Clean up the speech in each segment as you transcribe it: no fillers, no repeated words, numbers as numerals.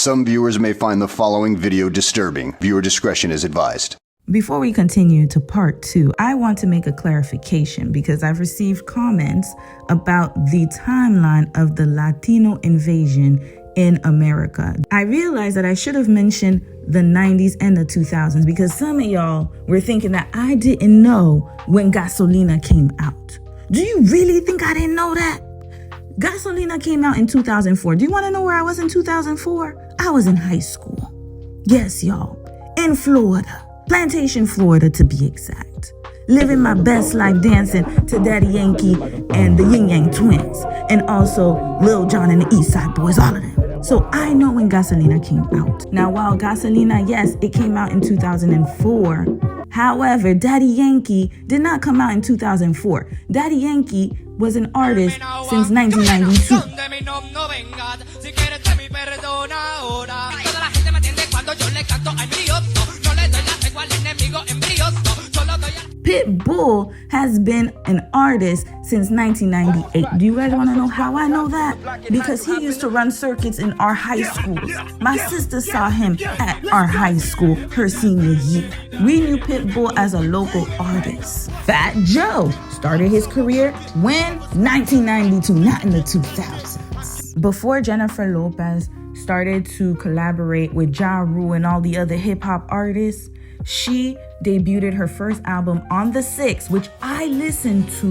Some viewers may find the following video disturbing. Viewer discretion is advised. Before we continue to part 2, I want to make a clarification because I've received comments about the timeline of the Latino invasion in America. I realized that I should have mentioned the 90s and the 2000s because some of y'all were thinking that I didn't know when Gasolina came out. Do you really think I didn't know that? Gasolina came out in 2004. Do you want to know where I was in 2004? I was in high school. Yes, y'all. In Florida. Plantation, Florida, to be exact. Living my best life dancing to Daddy Yankee and the Yin Yang Twins. And also Lil Jon and the East Side Boys, all of them. So I know when Gasolina came out. Now, while Gasolina, yes, it came out in 2004. However, Daddy Yankee did not come out in 2004. Daddy Yankee was an artist since 1992. Pitbull has been an artist since 1998. Do you guys want to know how I know that? Because he used to run circuits in our high schools. My sister saw him at our high school her senior year. We knew Pitbull as a local artist. Fat Joe started his career when? 1992, not in the 2000s. Before Jennifer Lopez started to collaborate with Ja Rule and all the other hip-hop artists, she debuted her first album on the 6th, which I listened to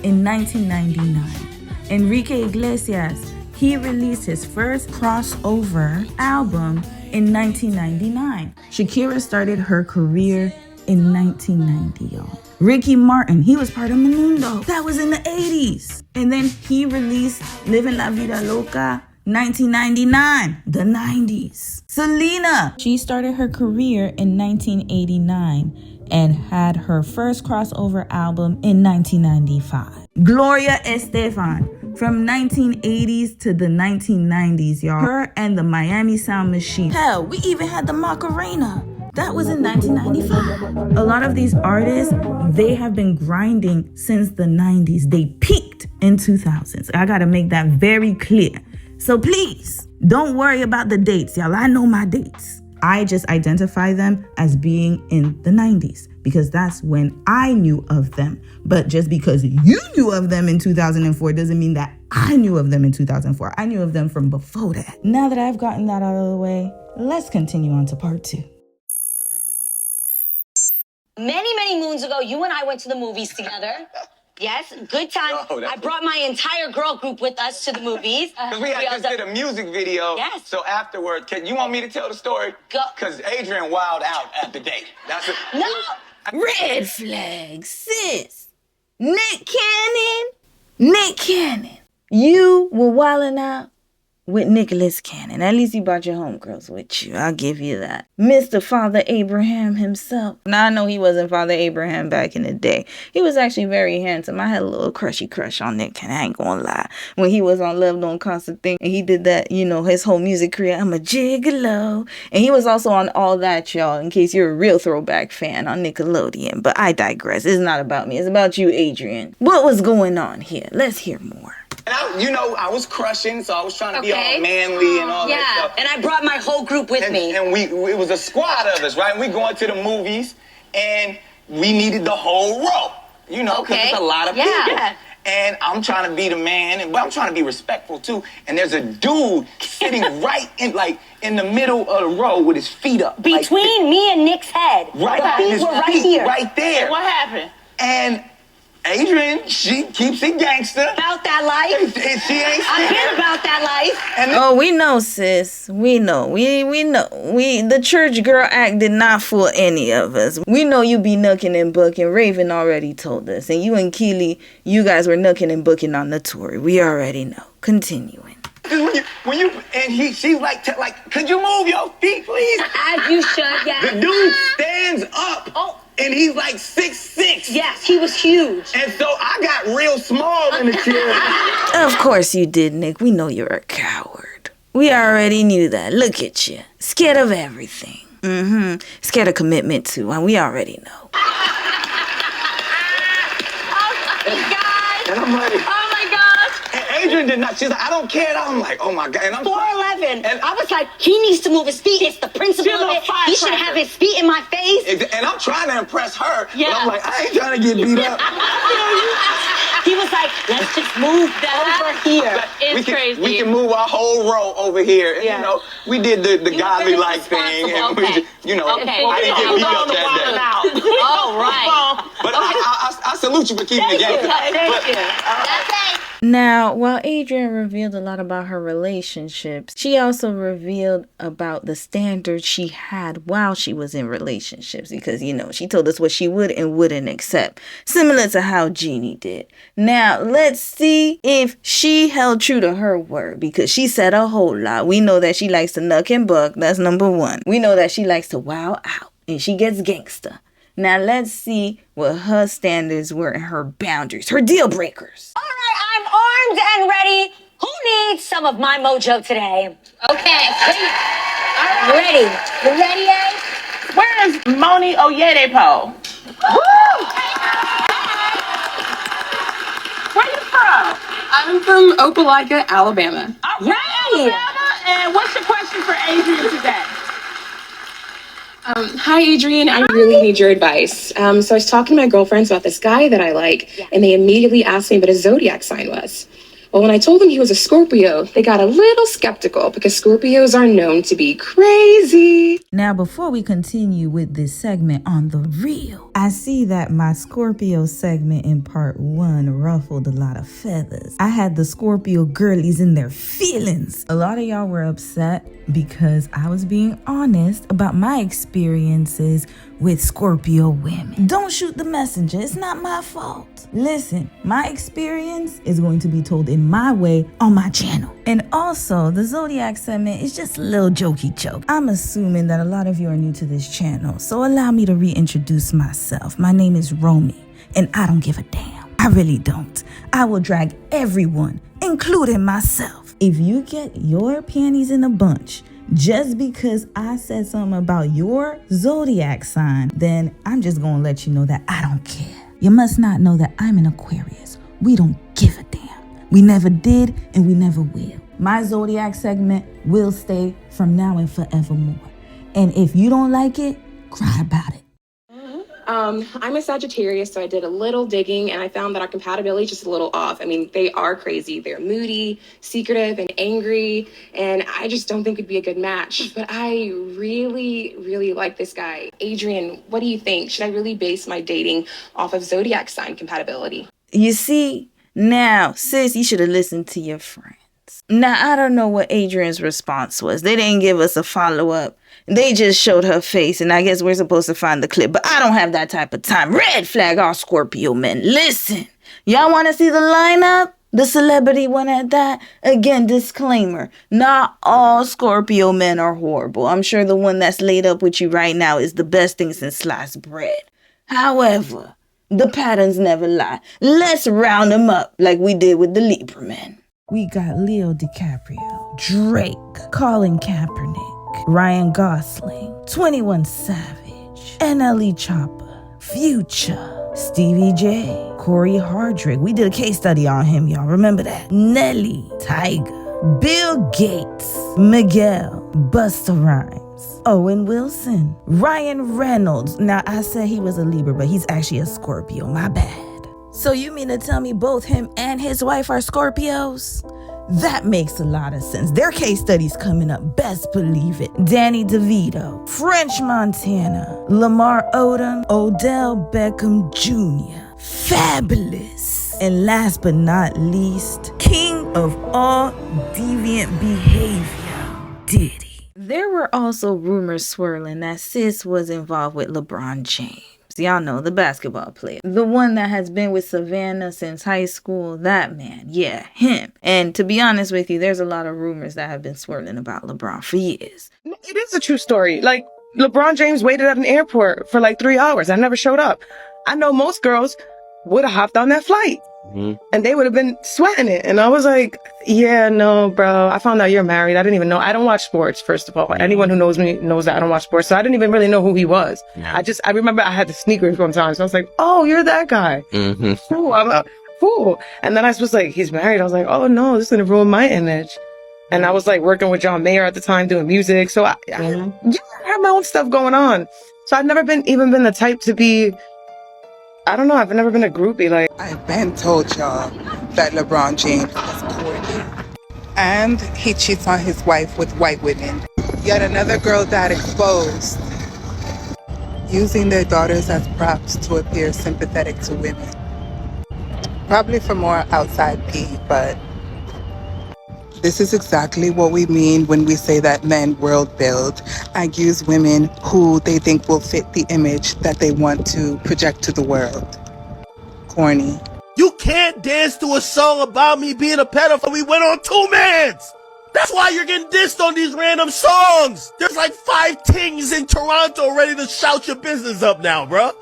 in 1999. Enrique Iglesias, he released his first crossover album in 1999. Shakira started her career in 1990, y'all. Ricky Martin, he was part of Menudo. That was in the 80s. And then he released Living La Vida Loca 1999, the 90s. Selena, she started her career in 1989 and had her first crossover album in 1995. Gloria Estefan, from 1980s to the 1990s, y'all. Her and the Miami Sound Machine. Hell, we even had the Macarena. That was in 1995. A lot of these artists, they have been grinding since the 90s. They peaked in 2000s. I gotta make that very clear. So please, don't worry about the dates, y'all. I know my dates. I just identify them as being in the 90s because that's when I knew of them. But just because you knew of them in 2004 doesn't mean that I knew of them in 2004. I knew of them from before that. Now that I've gotten that out of the way, let's continue on to part 2. Many moons ago, you and I went to the movies together. Yes, good time. Oh, I brought my entire girl group with us to the movies. Because we just did a music video. Yes. So afterward, you want me to tell the story? Go. Because Adrienne wilded out at the date. That's it. No. Red flag, sis. Nick Cannon. You were wilding out with Nicholas Cannon. At least you brought your homegirls with you. I'll give you that. Mr. Father Abraham himself. Now, I know he wasn't Father Abraham back in the day. He was actually very handsome. I had a little crushy crush on Nick Cannon. I ain't gonna lie. When he was on Love Don't Cost a Thing, and he did that, his whole music career, I'm a gigolo. And he was also on All That, y'all, in case you're a real throwback fan on Nickelodeon. But I digress. It's not about me. It's about you, Adrienne. What was going on here? Let's hear more. And I was crushing, so I was trying to be all manly and all that stuff. And I brought my whole group with me. And it was a squad of us, right? And we going to the movies, and we needed the whole row, because it's a lot of people. Yeah. And I'm trying to be the man, but I'm trying to be respectful too. And there's a dude sitting right in the middle of the row with his feet up. Between me and Nick's head. Right. The feet were right here. Right there. And what happened? And Adrienne, she keeps it gangster. About that life. And she ain't I've been about that life. Oh, we know, sis. We know. We know. The church girl act did not fool any of us. We know you be nooking and booking. Raven already told us. And you and Keely, you guys were nooking and booking on the tour. We already know. Continuing. She's like, could you move your feet, please? As you should, yeah. The dude stands up. Oh. And he's like 6'6". Yes, he was huge. And so I got real small in the chair. Of course you did, Nick. We know you're a coward. We already knew that. Look at you. Scared of everything. Scared of commitment too, and we already know. Oh, guys. And I'm like, oh my gosh. And Adrienne did not. She's like, I don't care. And I'm like, oh my God. And I'm 4'11". And I was like, he needs to move his feet. It's the principle of it. He should have his feet in my face. And I'm trying to impress her. Yeah. But I'm like, I ain't trying to get beat up. He was like, let's just move over here. It's crazy. We can move our whole row over here. And, you know, we did the godly like thing. And we just, you know, I didn't get beat up that day. Oh, right. But I salute you for keeping the game. Thank you. Now, while Adrienne revealed a lot about her relationships, she also revealed about the standards she had while she was in relationships because, you know, she told us what she would and wouldn't accept, similar to how Jeannie did. Now, let's see if she held true to her word because she said a whole lot. We know that she likes to knuck and buck. That's number one. We know that she likes to wow out and she gets gangsta. Now, let's see what her standards were and her boundaries, her deal breakers. All right, I'm armed and ready. Who needs some of my mojo today? Okay. Ready. You ready, A? Where is Moni Oyedepo? Where you from? I'm from Opelika, Alabama. All right, Alabama. And what's your question for Adrienne today? Hi, Adrienne. I really need your advice. So I was talking to my girlfriends about this guy that I like, and they immediately asked me what his zodiac sign was. Well, when I told them he was a Scorpio, they got a little skeptical because Scorpios are known to be crazy. Now, before we continue with this segment on The Real, I see that my Scorpio segment in part 1 ruffled a lot of feathers. I had the Scorpio girlies in their feelings. A lot of y'all were upset because I was being honest about my experiences with Scorpio women. Don't shoot the messenger. It's not my fault. Listen, my experience is going to be told in my way on my channel. And also, the Zodiac segment is just a little jokey joke. I'm assuming that a lot of you are new to this channel, so allow me to reintroduce myself. My name is Romy, and I don't give a damn. I really don't. I will drag everyone, including myself. If you get your panties in a bunch just because I said something about your zodiac sign, then I'm just gonna let you know that I don't care. You must not know that I'm an Aquarius. We don't give a damn. We never did and we never will. My zodiac segment will stay from now and forevermore. And if you don't like it, cry about it. I'm a Sagittarius, so I did a little digging and I found that our compatibility is just a little off. I mean, they are crazy. They're moody, secretive, and angry, and I just don't think it'd be a good match. But I really, really like this guy. Adrienne, what do you think? Should I really base my dating off of zodiac sign compatibility? You see, now, sis, you should have listened to your friends. Now, I don't know what Adrienne's response was. They didn't give us a follow-up. They just showed her face, and I guess we're supposed to find the clip. But I don't have that type of time. Red flag all Scorpio men. Listen, y'all want to see the lineup? The celebrity one at that? Again, disclaimer. Not all Scorpio men are horrible. I'm sure the one that's laid up with you right now is the best thing since sliced bread. However, the patterns never lie. Let's round them up like we did with the Libra men. We got Leo DiCaprio, Drake, Colin Kaepernick, Ryan Gosling, 21 Savage, NLE Chopper, Future, Stevie J, Corey Hardrick. We did a case study on him, y'all. Remember that? Nelly, Tiger, Bill Gates, Miguel, Busta Rhymes, Owen Wilson, Ryan Reynolds. Now, I said he was a Libra, but he's actually a Scorpio. My bad. So you mean to tell me both him and his wife are Scorpios? That makes a lot of sense. Their case study's coming up. Best believe it. Danny DeVito, French Montana, Lamar Odom, Odell Beckham Jr. Fabulous. And last but not least, king of all deviant behavior, Diddy. There were also rumors swirling that sis was involved with LeBron James. Y'all know, the basketball player. The one that has been with Savannah since high school. That man. Yeah, him. And to be honest with you, there's a lot of rumors that have been swirling about LeBron for years. It is a true story. Like, LeBron James waited at an airport for like 3 hours. I never showed up. I know most girls would have hopped on that flight. And they would have been sweating it. And I was like, yeah, no, bro. I found out you're married. I didn't even know. I don't watch sports, first of all. Anyone who knows me knows that I don't watch sports. So I didn't even really know who he was. Yeah. I remember I had the sneakers one time. So I was like, oh, you're that guy. Ooh, fool. And then I was like, he's married. I was like, oh no, this is going to ruin my image. And I was like working with John Mayer at the time doing music. So I have my own stuff going on. So I've never been the type to be, I don't know, I've never been a groupie. Like, I've been told y'all that LeBron James is corny. And he cheats on his wife with white women. Yet another girl got exposed, using their daughters as props to appear sympathetic to women. Probably for more outside pee, but this is exactly what we mean when we say that men world build and use women who they think will fit the image that they want to project to the world. Corny. You can't dance to a song about me being a pedophile. We went on 2 mans. That's why you're getting dissed on these random songs. There's like 5 tings in Toronto ready to shout your business up now, bruh.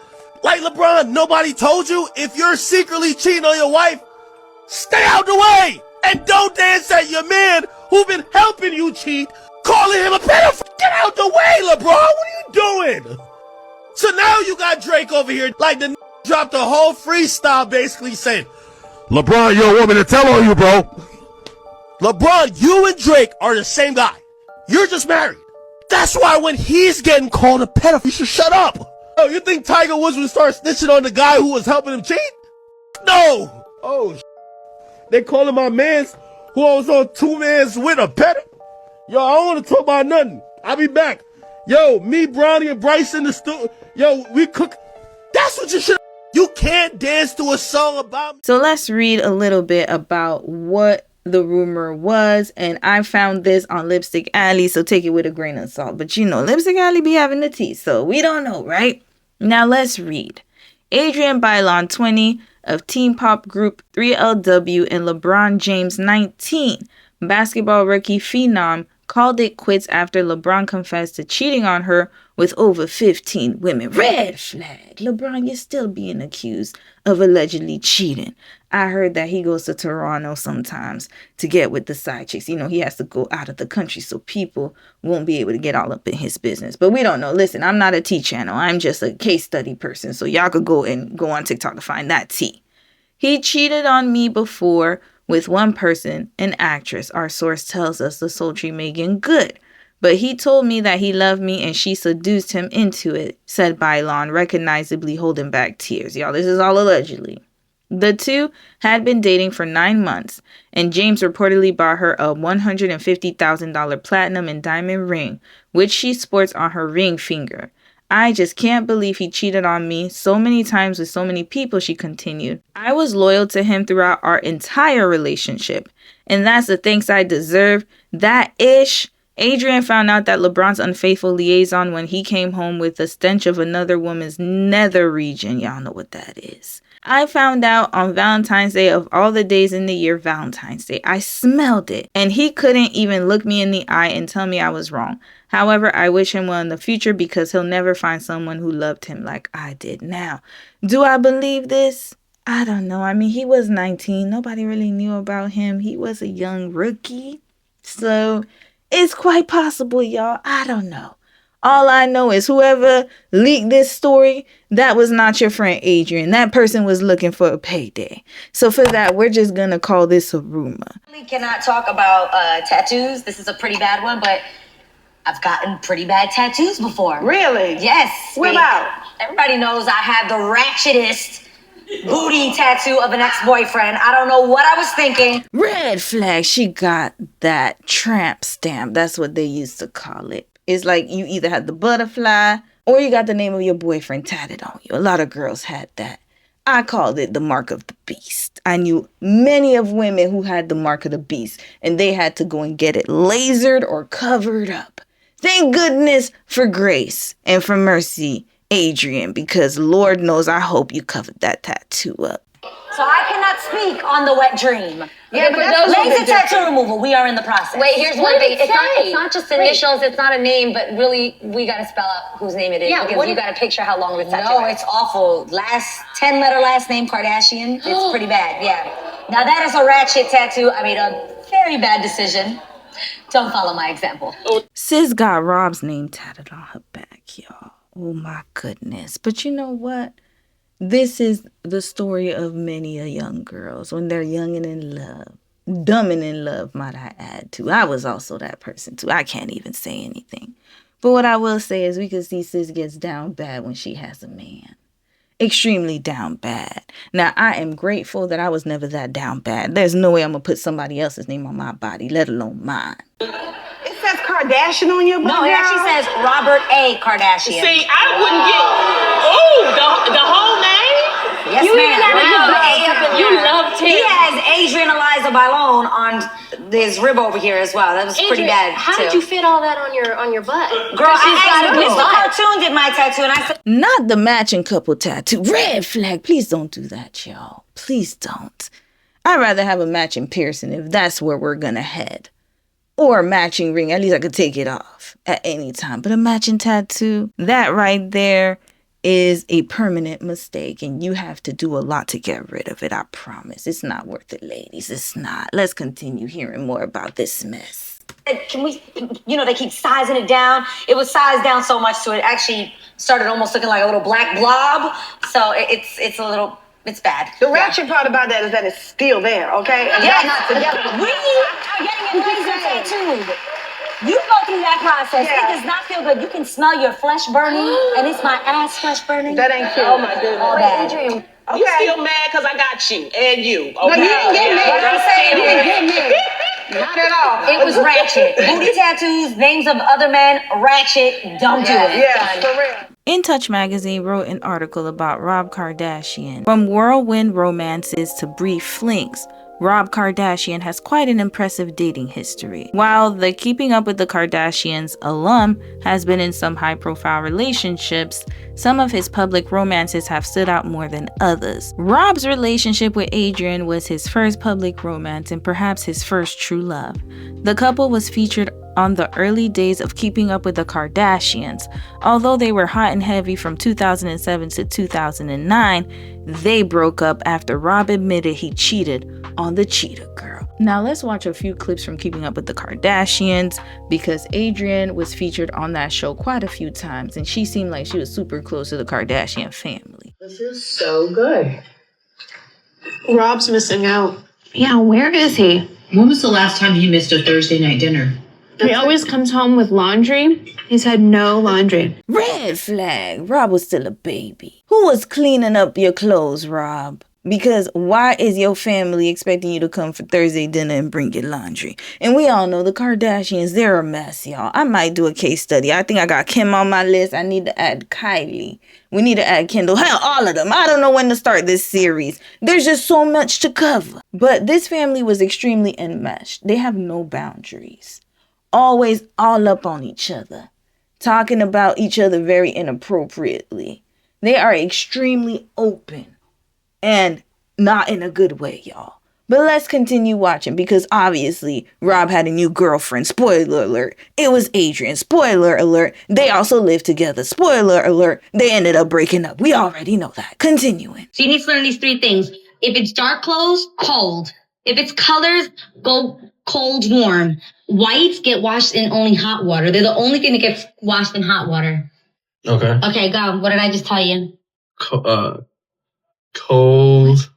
Like LeBron, nobody told you if you're secretly cheating on your wife, stay out the way. And don't dance at your man who been helping you cheat, calling him a pedophile. Get out the way, LeBron. What are you doing? So now you got Drake over here, like the dropped a whole freestyle basically saying, LeBron, you're a woman to tell on you, bro. LeBron, you and Drake are the same guy. You're just married. That's why when he's getting called a pedophile, you should shut up. Oh, you think Tiger Woods would start snitching on the guy who was helping him cheat? No. Oh, they calling my mans who was on 2 mans with a pedophile. Yo, I don't want to talk about nothing. I'll be back. Yo, me, Brownie, and Bryce in the studio. Yo, we cook. That's what you should. You can't dance to a song about me. So let's read a little bit about what the rumor was. And I found this on Lipstick Alley, so take it with a grain of salt. But you know, Lipstick Alley be having the tea, so we don't know, right? Now let's read. Adrienne Bailon, 20, of teen pop group 3LW, and LeBron James, 19, basketball rookie phenom, called it quits after LeBron confessed to cheating on her with over 15 women. Red flag. LeBron, you're still being accused of allegedly cheating. I heard that he goes to Toronto sometimes to get with the side chicks. You know, he has to go out of the country so people won't be able to get all up in his business. But we don't know. Listen, I'm not a tea channel. I'm just a case study person. So y'all could go on TikTok to find that tea. He cheated on me before with one person, an actress. Our source tells us, the sultry Megan Good. But he told me that he loved me and she seduced him into it, said Bailon, recognizably holding back tears. Y'all, this is all allegedly. The two had been dating for 9 months, and James reportedly bought her a $150,000 platinum and diamond ring, which she sports on her ring finger. I just can't believe he cheated on me so many times with so many people, she continued. I was loyal to him throughout our entire relationship, and that's the thanks I deserve. That ish. Adrienne found out that LeBron's unfaithful liaison when he came home with the stench of another woman's nether region. Y'all know what that is. I found out on Valentine's Day, of all the days in the year, Valentine's Day. I smelled it, and he couldn't even look me in the eye and tell me I was wrong. However, I wish him well in the future because he'll never find someone who loved him like I did. Now, do I believe this? I don't know. I mean, he was 19. Nobody really knew about him. He was a young rookie. So it's quite possible, y'all. I don't know. All I know is whoever leaked this story, that was not your friend Adrienne. That person was looking for a payday. So for that, we're just going to call this a rumor. We cannot talk about tattoos. This is a pretty bad one, but I've gotten pretty bad tattoos before. really? Yes. What about? Everybody knows I have the ratchetest booty tattoo of an ex-boyfriend. I don't know what I was thinking. Red flag. She got that tramp stamp. That's what they used to call it. It's like you either had the butterfly or you got the name of your boyfriend tatted on you. A lot of girls had that. I called it the mark of the beast. I knew many of women who had the mark of the beast, and they had to go and get it lasered or covered up. Thank goodness for grace and for mercy, Adrienne, because Lord knows I hope you covered that tattoo up. So I cannot speak on the wet dream. Yeah, but those are Laser the tattoo removal. We are in the process. Wait, here's What one did thing. it say? It's not just initials, it's not a name, but really, we gotta spell out whose name it is. Yeah, because what you did- gotta picture how long this tattoo No, is. it's awful. 10-letter last name Kardashian. It's pretty bad, yeah. Now that is a ratchet tattoo. I made a very bad decision. Don't follow my example. Sis got Rob's name tatted on her back, y'all. Oh my goodness. But you know what? This is the story of many a young girls when they're young and in love. Dumb and in love, might I add, too. I was also that person, too. I can't even say anything. But what I will say is we can see sis gets down bad when she has a man. Extremely down bad. Now, I am grateful that I was never that down bad. There's no way I'm going to put somebody else's name on my body, let alone mine. It says Kardashian on your body. No, it actually says Robert A. Kardashian. See, I wouldn't get, the whole name? Yes, You ma'am. even have Wow. A up in You there. loved him. He has Adrienne Eliza Bailon on his rib over here as well. That was pretty bad, How too. did you fit all that on your butt? Girl, She's got a I big asked butt. Mr. Cartoon did my tattoo, and I said, Not the matching couple tattoo. Red flag. Please don't do that, y'all. Please don't. I'd rather have a matching piercing if that's where we're going to head. Or a matching ring. At least I could take it off at any time. But a matching tattoo, that right there is a permanent mistake. And you have to do a lot to get rid of it. I promise. It's not worth it, ladies. It's not. Let's continue hearing more about this mess. can we, they keep sizing it down. It was sized down so much to it actually started almost looking like a little black blob. So it's a little, it's bad. The ratchet part about that is that it's still there, okay? And Yeah, y'all not together. we are getting a laser tattoo. You go through that process. Yeah. It does not feel good. You can smell your flesh burning, and it's my ass flesh burning. That ain't cute. Oh my goodness. All bad. Okay. You still mad because I got you and you. Okay? No, you didn't get me. What I'm saying You didn't get me. Not at all. It was ratchet. Booty tattoos, names of other men, ratchet. Don't do it. Yeah, for real. In Touch magazine wrote an article about Rob Kardashian. From whirlwind romances to brief flings, Rob Kardashian has quite an impressive dating history. While the Keeping Up with the Kardashians alum has been in some high-profile relationships, some of his public romances have stood out more than others. Rob's relationship with Adrienne was his first public romance and perhaps his first true love. The couple was featured on the early days of Keeping Up with the Kardashians. Although they were hot and heavy from 2007 to 2009, they broke up after Rob admitted he cheated on the cheetah girl. Now let's watch a few clips from Keeping Up with the Kardashians because Adrienne was featured on that show quite a few times and she seemed like she was super close to the Kardashian family. This is so good. Rob's missing out. Yeah, where is he? When was the last time you missed a Thursday night dinner? He always comes home with laundry. He's had no laundry. Red flag. Rob was still a baby. Who was cleaning up your clothes, Rob? Because why is your family expecting you to come for Thursday dinner and bring your laundry? And we all know the Kardashians, they're a mess, y'all. I might do a case study. I think I got Kim on my list. I need to add Kylie. We need to add Kendall. Hell, all of them. I don't know when to start this series. There's just so much to cover. But this family was extremely enmeshed. They have no boundaries. Always all up on each other. Talking about each other very inappropriately. They are extremely open. And not in a good way, y'all. But let's continue watching because obviously Rob had a new girlfriend. Spoiler alert. It was Adrienne. Spoiler alert. They also lived together. Spoiler alert. They ended up breaking up. We already know that. Continuing. So you need to learn these three things. If it's dark clothes, cold. If it's colors, go cold, warm. Whites get washed in only hot water. They're the only thing that gets washed in hot water. Okay. Okay, go. What did I just tell you? Cold.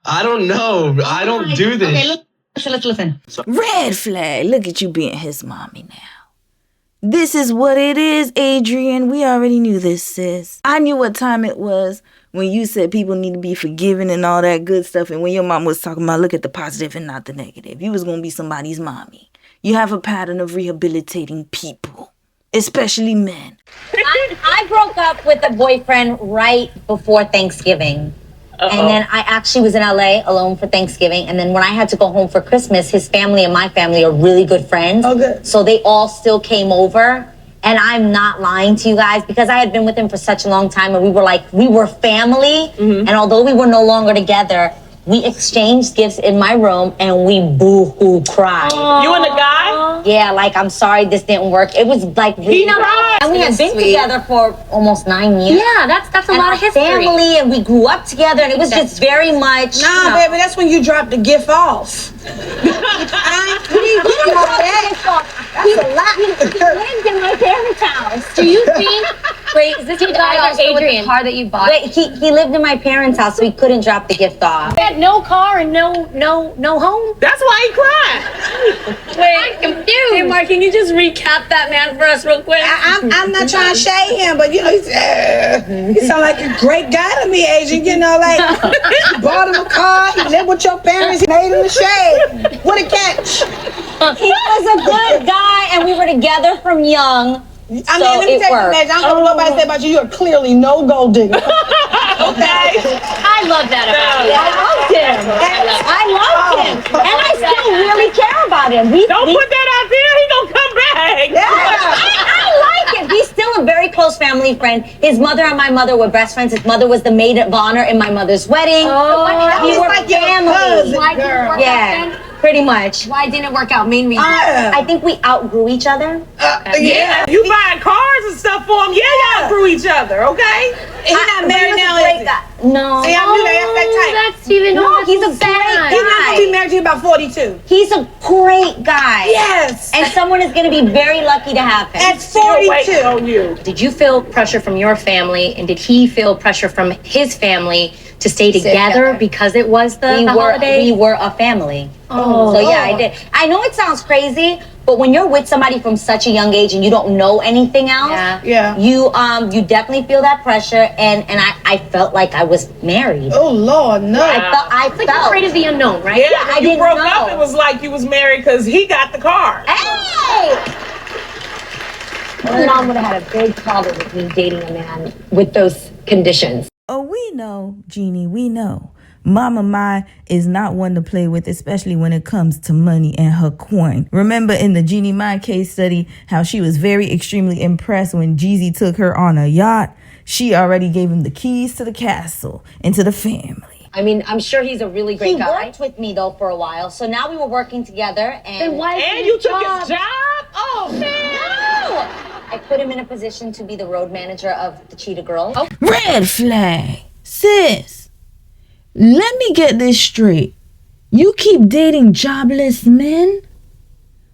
I don't know. I don't do this. Okay, let's listen. Red flag. Look at you being his mommy now. This is what it is, Adrienne. We already knew this, sis. I knew what time it was when you said people need to be forgiven and all that good stuff. And when your mom was talking about look at the positive and not the negative. You was going to be somebody's mommy. You have a pattern of rehabilitating people, especially men. I broke up with a boyfriend right before Thanksgiving. And then I actually was in LA alone for Thanksgiving. And then when I had to go home for Christmas, his family and my family are really good friends. Oh, good. So they all still came over. And I'm not lying to you guys because I had been with him for such a long time and we were family. And although we were no longer together, we exchanged gifts in my room and we boo-hoo cried. You and the guy? Yeah, like, I'm sorry this didn't work. It was like, really cried. and we had been Sweet. together for almost 9 years. Yeah, that's a lot of history. Family, and we grew up together, and it was just very much. Nah, baby, that's when you drop the gift off. That's a lot. He lived in my parents' house. Do you think Wait, is this your guy or Adrienne? The car that you bought? Wait, he lived in my parents' house, so he couldn't drop the gift off. He had no car and no home? That's why he cried. Wait, I'm confused. Hey, Mark, can you just recap that man for us real quick? I'm not trying to shade him, but you know, he sound like a great guy to me, Adrienne. You know, like you bought him a car, he lived with your parents, he made him a shade. What a catch! He was a good guy, and we were together from young. I mean, let me tell you, I don't know what nobody said about you. You are clearly no gold digger. Okay. I love that about you. I loved him. I loved him. And I still really care about him. Don't put that out there. He gonna come back. I like him. He's still a very close family friend. His mother and my mother were best friends. His mother was the maid of honor in my mother's wedding. He was like family. Why didn't it work out then? Pretty much. Why didn't it work out? Main reason. I think we outgrew each other. Yeah, you buying cars and stuff for him. Yeah, y'all through each other, okay? He's not married now, is he? No. See, I knew that. That's even No, he's a great guy. He's not gonna be married to you about 42. He's a great guy. Yes. And someone is going to be very lucky to have him. At 42. On you. Did you feel pressure from your family, and did he feel pressure from his family to stay together because it was the holiday? We were a family. Oh. So yeah, I did. I know it sounds crazy, but when you're with somebody from such a young age and you don't know anything else, you definitely feel that pressure, and I felt like I was married. Oh Lord, no. I felt like you're afraid of the unknown, right? Yeah, I when you didn't broke know. up, it was like you was married because he got the car. Hey! My mom would have had a big problem with me dating a man with those conditions. Oh, we know, Jeannie, we know. Mama Mai is not one to play with, especially when it comes to money and her coin. Remember in the Jeannie Mai case study, how she was very extremely impressed when Jeezy took her on a yacht? She already gave him the keys to the castle and to the family. I mean, I'm sure he's a really great guy. He worked with me though for a while, so now we were working together, and You took his job? Oh, man. No! I put him in a position to be the road manager of the Cheetah Girls. Oh. Red flag. Sis, let me get this straight. You keep dating jobless men?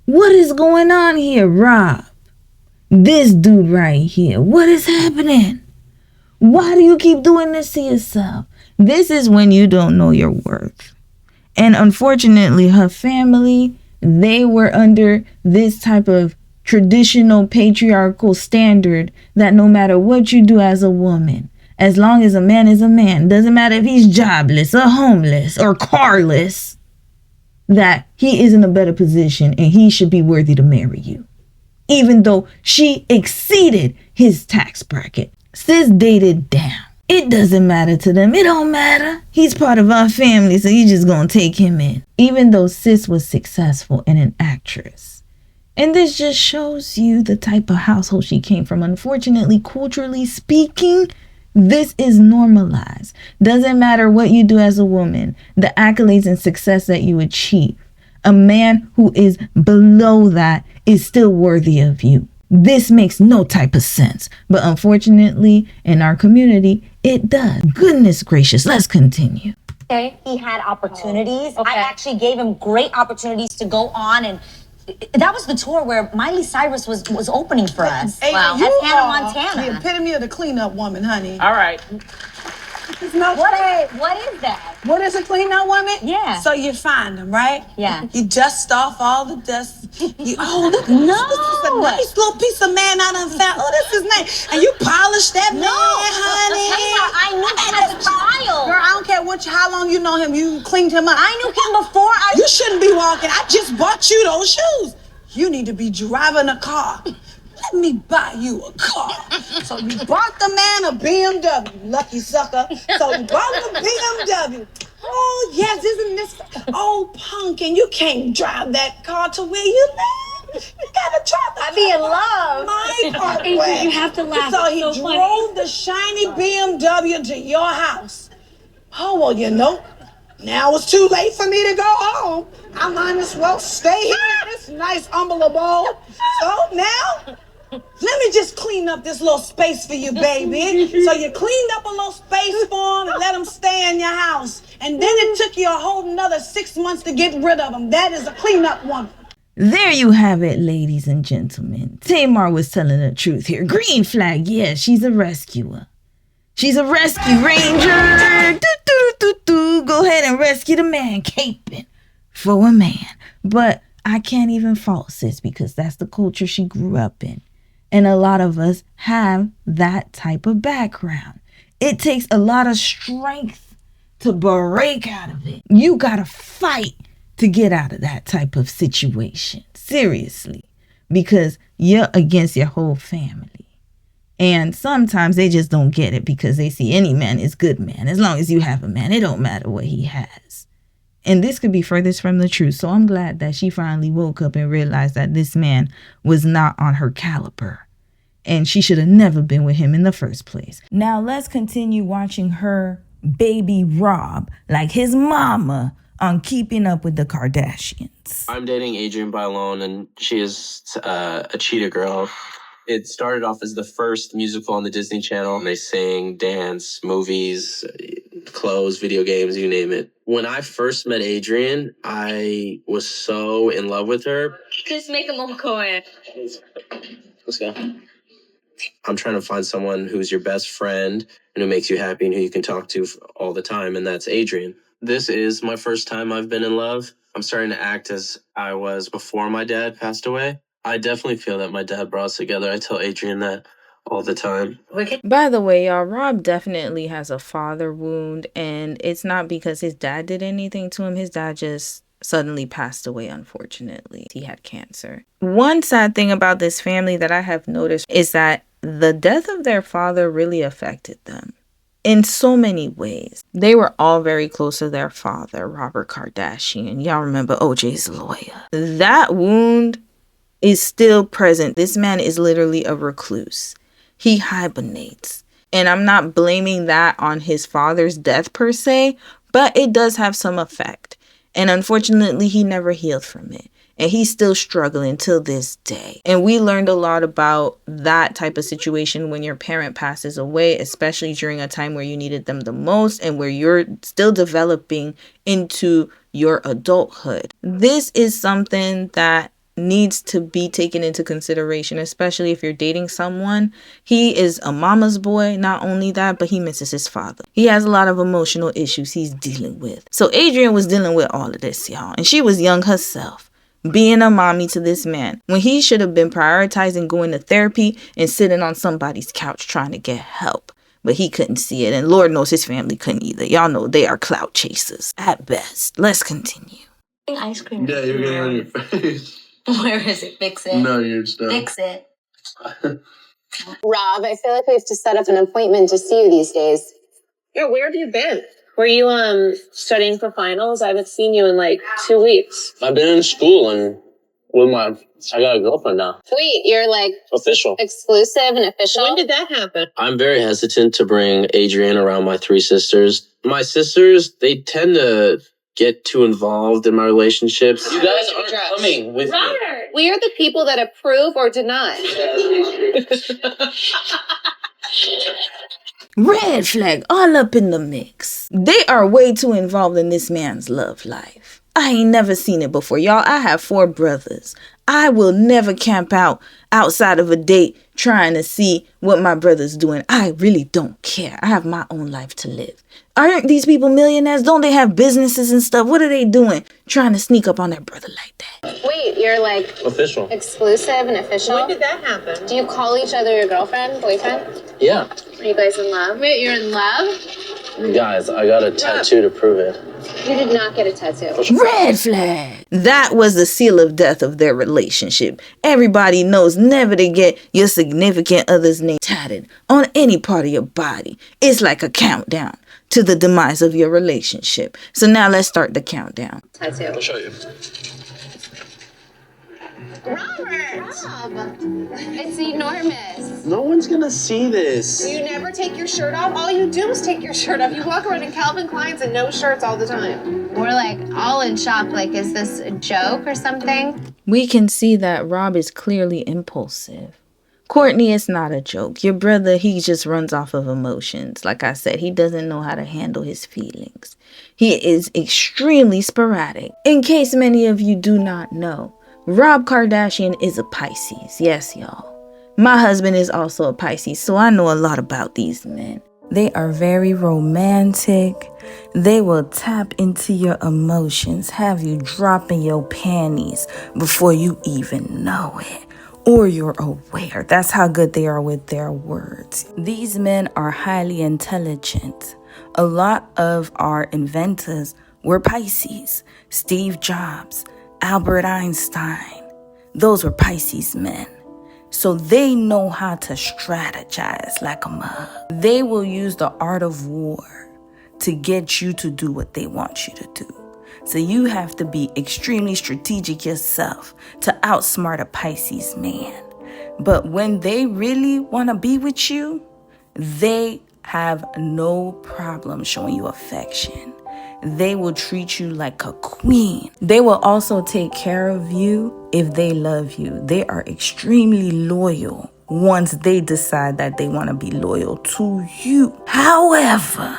What is going on here, Rob? This dude right here, what is happening? Why do you keep doing this to yourself? This is when you don't know your worth. And unfortunately, her family, they were under this type of traditional patriarchal standard that no matter what you do as a woman, as long as a man is a man, doesn't matter if he's jobless or homeless or carless, that he is in a better position and he should be worthy to marry you. Even though she exceeded his tax bracket. Sis dated down. It doesn't matter to them. It don't matter. He's part of our family, so you just gonna take him in. Even though sis was successful and an actress. And this just shows you the type of household she came from. Unfortunately, culturally speaking, this is normalized. Doesn't matter what you do as a woman, the accolades and success that you achieve. A man who is below that is still worthy of you. This makes no type of sense. But unfortunately, in our community, it does. Goodness gracious, let's continue. Okay. He had opportunities. I actually gave him great opportunities to go on, and that was the tour where Miley Cyrus was opening for us. Hey, Wow. you At Hannah are Montana. the epitome of the cleanup woman, honey. All right. What is that? What is a cleanup woman? Yeah. So you find them, right? Yeah. You dust off all the dust. Look, this is a nice little piece of man I done found. Oh, this is nice. And you polish that man, honey. I knew him as a child. Girl, I don't care how long you know him. You cleaned him up. I knew him before You shouldn't be walking. I just bought you those shoes. You need to be driving a car. Let me buy you a car. So you bought the man a BMW, lucky sucker. So you bought him a BMW. Oh, yes, isn't this? Oh, pumpkin, you can't drive that car to where you live. You gotta drive the I be in love. My parkway. You have to laugh. So he It's so drove the shiny BMW to your house. Oh, well, you know, now it's too late for me to go home. I might as well stay here in this nice umbrella. So now, let me just clean up this little space for you, baby. So you cleaned up a little space for him and let him stay in your house. And then it took you a whole another 6 months to get rid of him. That is a cleanup woman. There you have it, ladies and gentlemen. Tamar was telling the truth here. Green flag, yeah, she's a rescuer. She's a rescue ranger. Go ahead and rescue the man caping for a man. But I can't even fault sis because that's the culture she grew up in. And a lot of us have that type of background. It takes a lot of strength to break out of it. You gotta fight to get out of that type of situation. Seriously. Because you're against your whole family. And sometimes they just don't get it because they see any man is good man. As long as you have a man, it don't matter what he has. And this could be furthest from the truth. So I'm glad that she finally woke up and realized that this man was not on her caliber. And she should have never been with him in the first place. Now let's continue watching her baby Rob, like his mama, on Keeping Up with the Kardashians. I'm dating Adrienne Bailon, and she is a cheetah girl. It started off as the first musical on the Disney Channel. They sing, dance, movies, clothes, video games, you name it. When I first met Adrienne, I was so in love with her. Just make a more quiet. Let's go. I'm trying to find someone who's your best friend and who makes you happy and who you can talk to all the time, and that's Adrienne. This is my first time I've been in love. I'm starting to act as I was before my dad passed away. I definitely feel that my dad brought us together. I tell Adrienne that all the time. By the way, y'all, Rob definitely has a father wound, and it's not because his dad did anything to him. His dad just suddenly passed away, unfortunately. He had cancer. One sad thing about this family that I have noticed is that the death of their father really affected them in so many ways. They were all very close to their father, Robert Kardashian. Y'all remember OJ's lawyer. That wound is still present. This man is literally a recluse. He hibernates. And I'm not blaming that on his father's death per se, but it does have some effect. And unfortunately, he never healed from it. And he's still struggling till this day. And we learned a lot about that type of situation when your parent passes away, especially during a time where you needed them the most and where you're still developing into your adulthood. This is something that needs to be taken into consideration, especially if you're dating someone. He is a mama's boy. Not only that, but he misses his father. He has a lot of emotional issues he's dealing with. So Adrienne was dealing with all of this, y'all. And she was young herself, being a mommy to this man, when he should have been prioritizing going to therapy and sitting on somebody's couch trying to get help. But he couldn't see it. And Lord knows his family couldn't either. Y'all know they are clout chasers at best. Let's continue. Ice cream. Yeah, you're getting on your face. Where is it? Fix it. No, you're stuck. Fix it. Rob, I feel like we have to set up an appointment to see you these days. Yeah, where have you been? Were you studying for finals? I haven't seen you in like 2 weeks. I've been in school and I got a girlfriend now. Sweet, you're like Official. exclusive and official. When did that happen? I'm very hesitant to bring Adrienne around my three sisters. My sisters, they tend to get too involved in my relationships. You guys aren't coming with me. We are the people that approve or deny. Red flag all up in the mix. They are way too involved in this man's love life. I ain't never seen it before. Y'all, I have 4 brothers. I will never camp out outside of a date trying to see what my brother's doing. I really don't care. I have my own life to live. Aren't these people millionaires? Don't they have businesses and stuff? What are they doing trying to sneak up on their brother like that? Wait, you're like Official. exclusive and official? When did that happen? Do you call each other your girlfriend, boyfriend? Yeah. Are you guys in love? Wait, you're in love? Guys, I got a tattoo to prove it. You did not get a tattoo. Red flag. That was the seal of death of their relationship. Everybody knows never to get your significant other's name tatted on any part of your body. It's like a countdown to the demise of your relationship. So now let's start the countdown. Tattoo. I'll show you. Rob, it's enormous. No one's gonna see this. You never take your shirt off? All you do is take your shirt off. You walk around in Calvin Klein's and no shirts all the time. We're like all in shock. Like, is this a joke or something? We can see that Rob is clearly impulsive. Courtney, it's not a joke. Your brother, he just runs off of emotions. Like I said, he doesn't know how to handle his feelings. He is extremely sporadic. In case many of you do not know, Rob Kardashian is a Pisces. Yes, y'all. My husband is also a Pisces, so I know a lot about these men. They are very romantic. They will tap into your emotions, have you dropping your panties before you even know it, or you're aware. That's how good they are with their words. These men are highly intelligent. A lot of our inventors were Pisces. Steve Jobs, Albert Einstein. Those were Pisces men. So they know how to strategize like a mug. They will use the art of war to get you to do what they want you to do. So you have to be extremely strategic yourself to outsmart a Pisces man. But when they really want to be with you, they have no problem showing you affection. They will treat you like a queen. They will also take care of you if they love you. They are extremely loyal once they decide that they want to be loyal to you. However,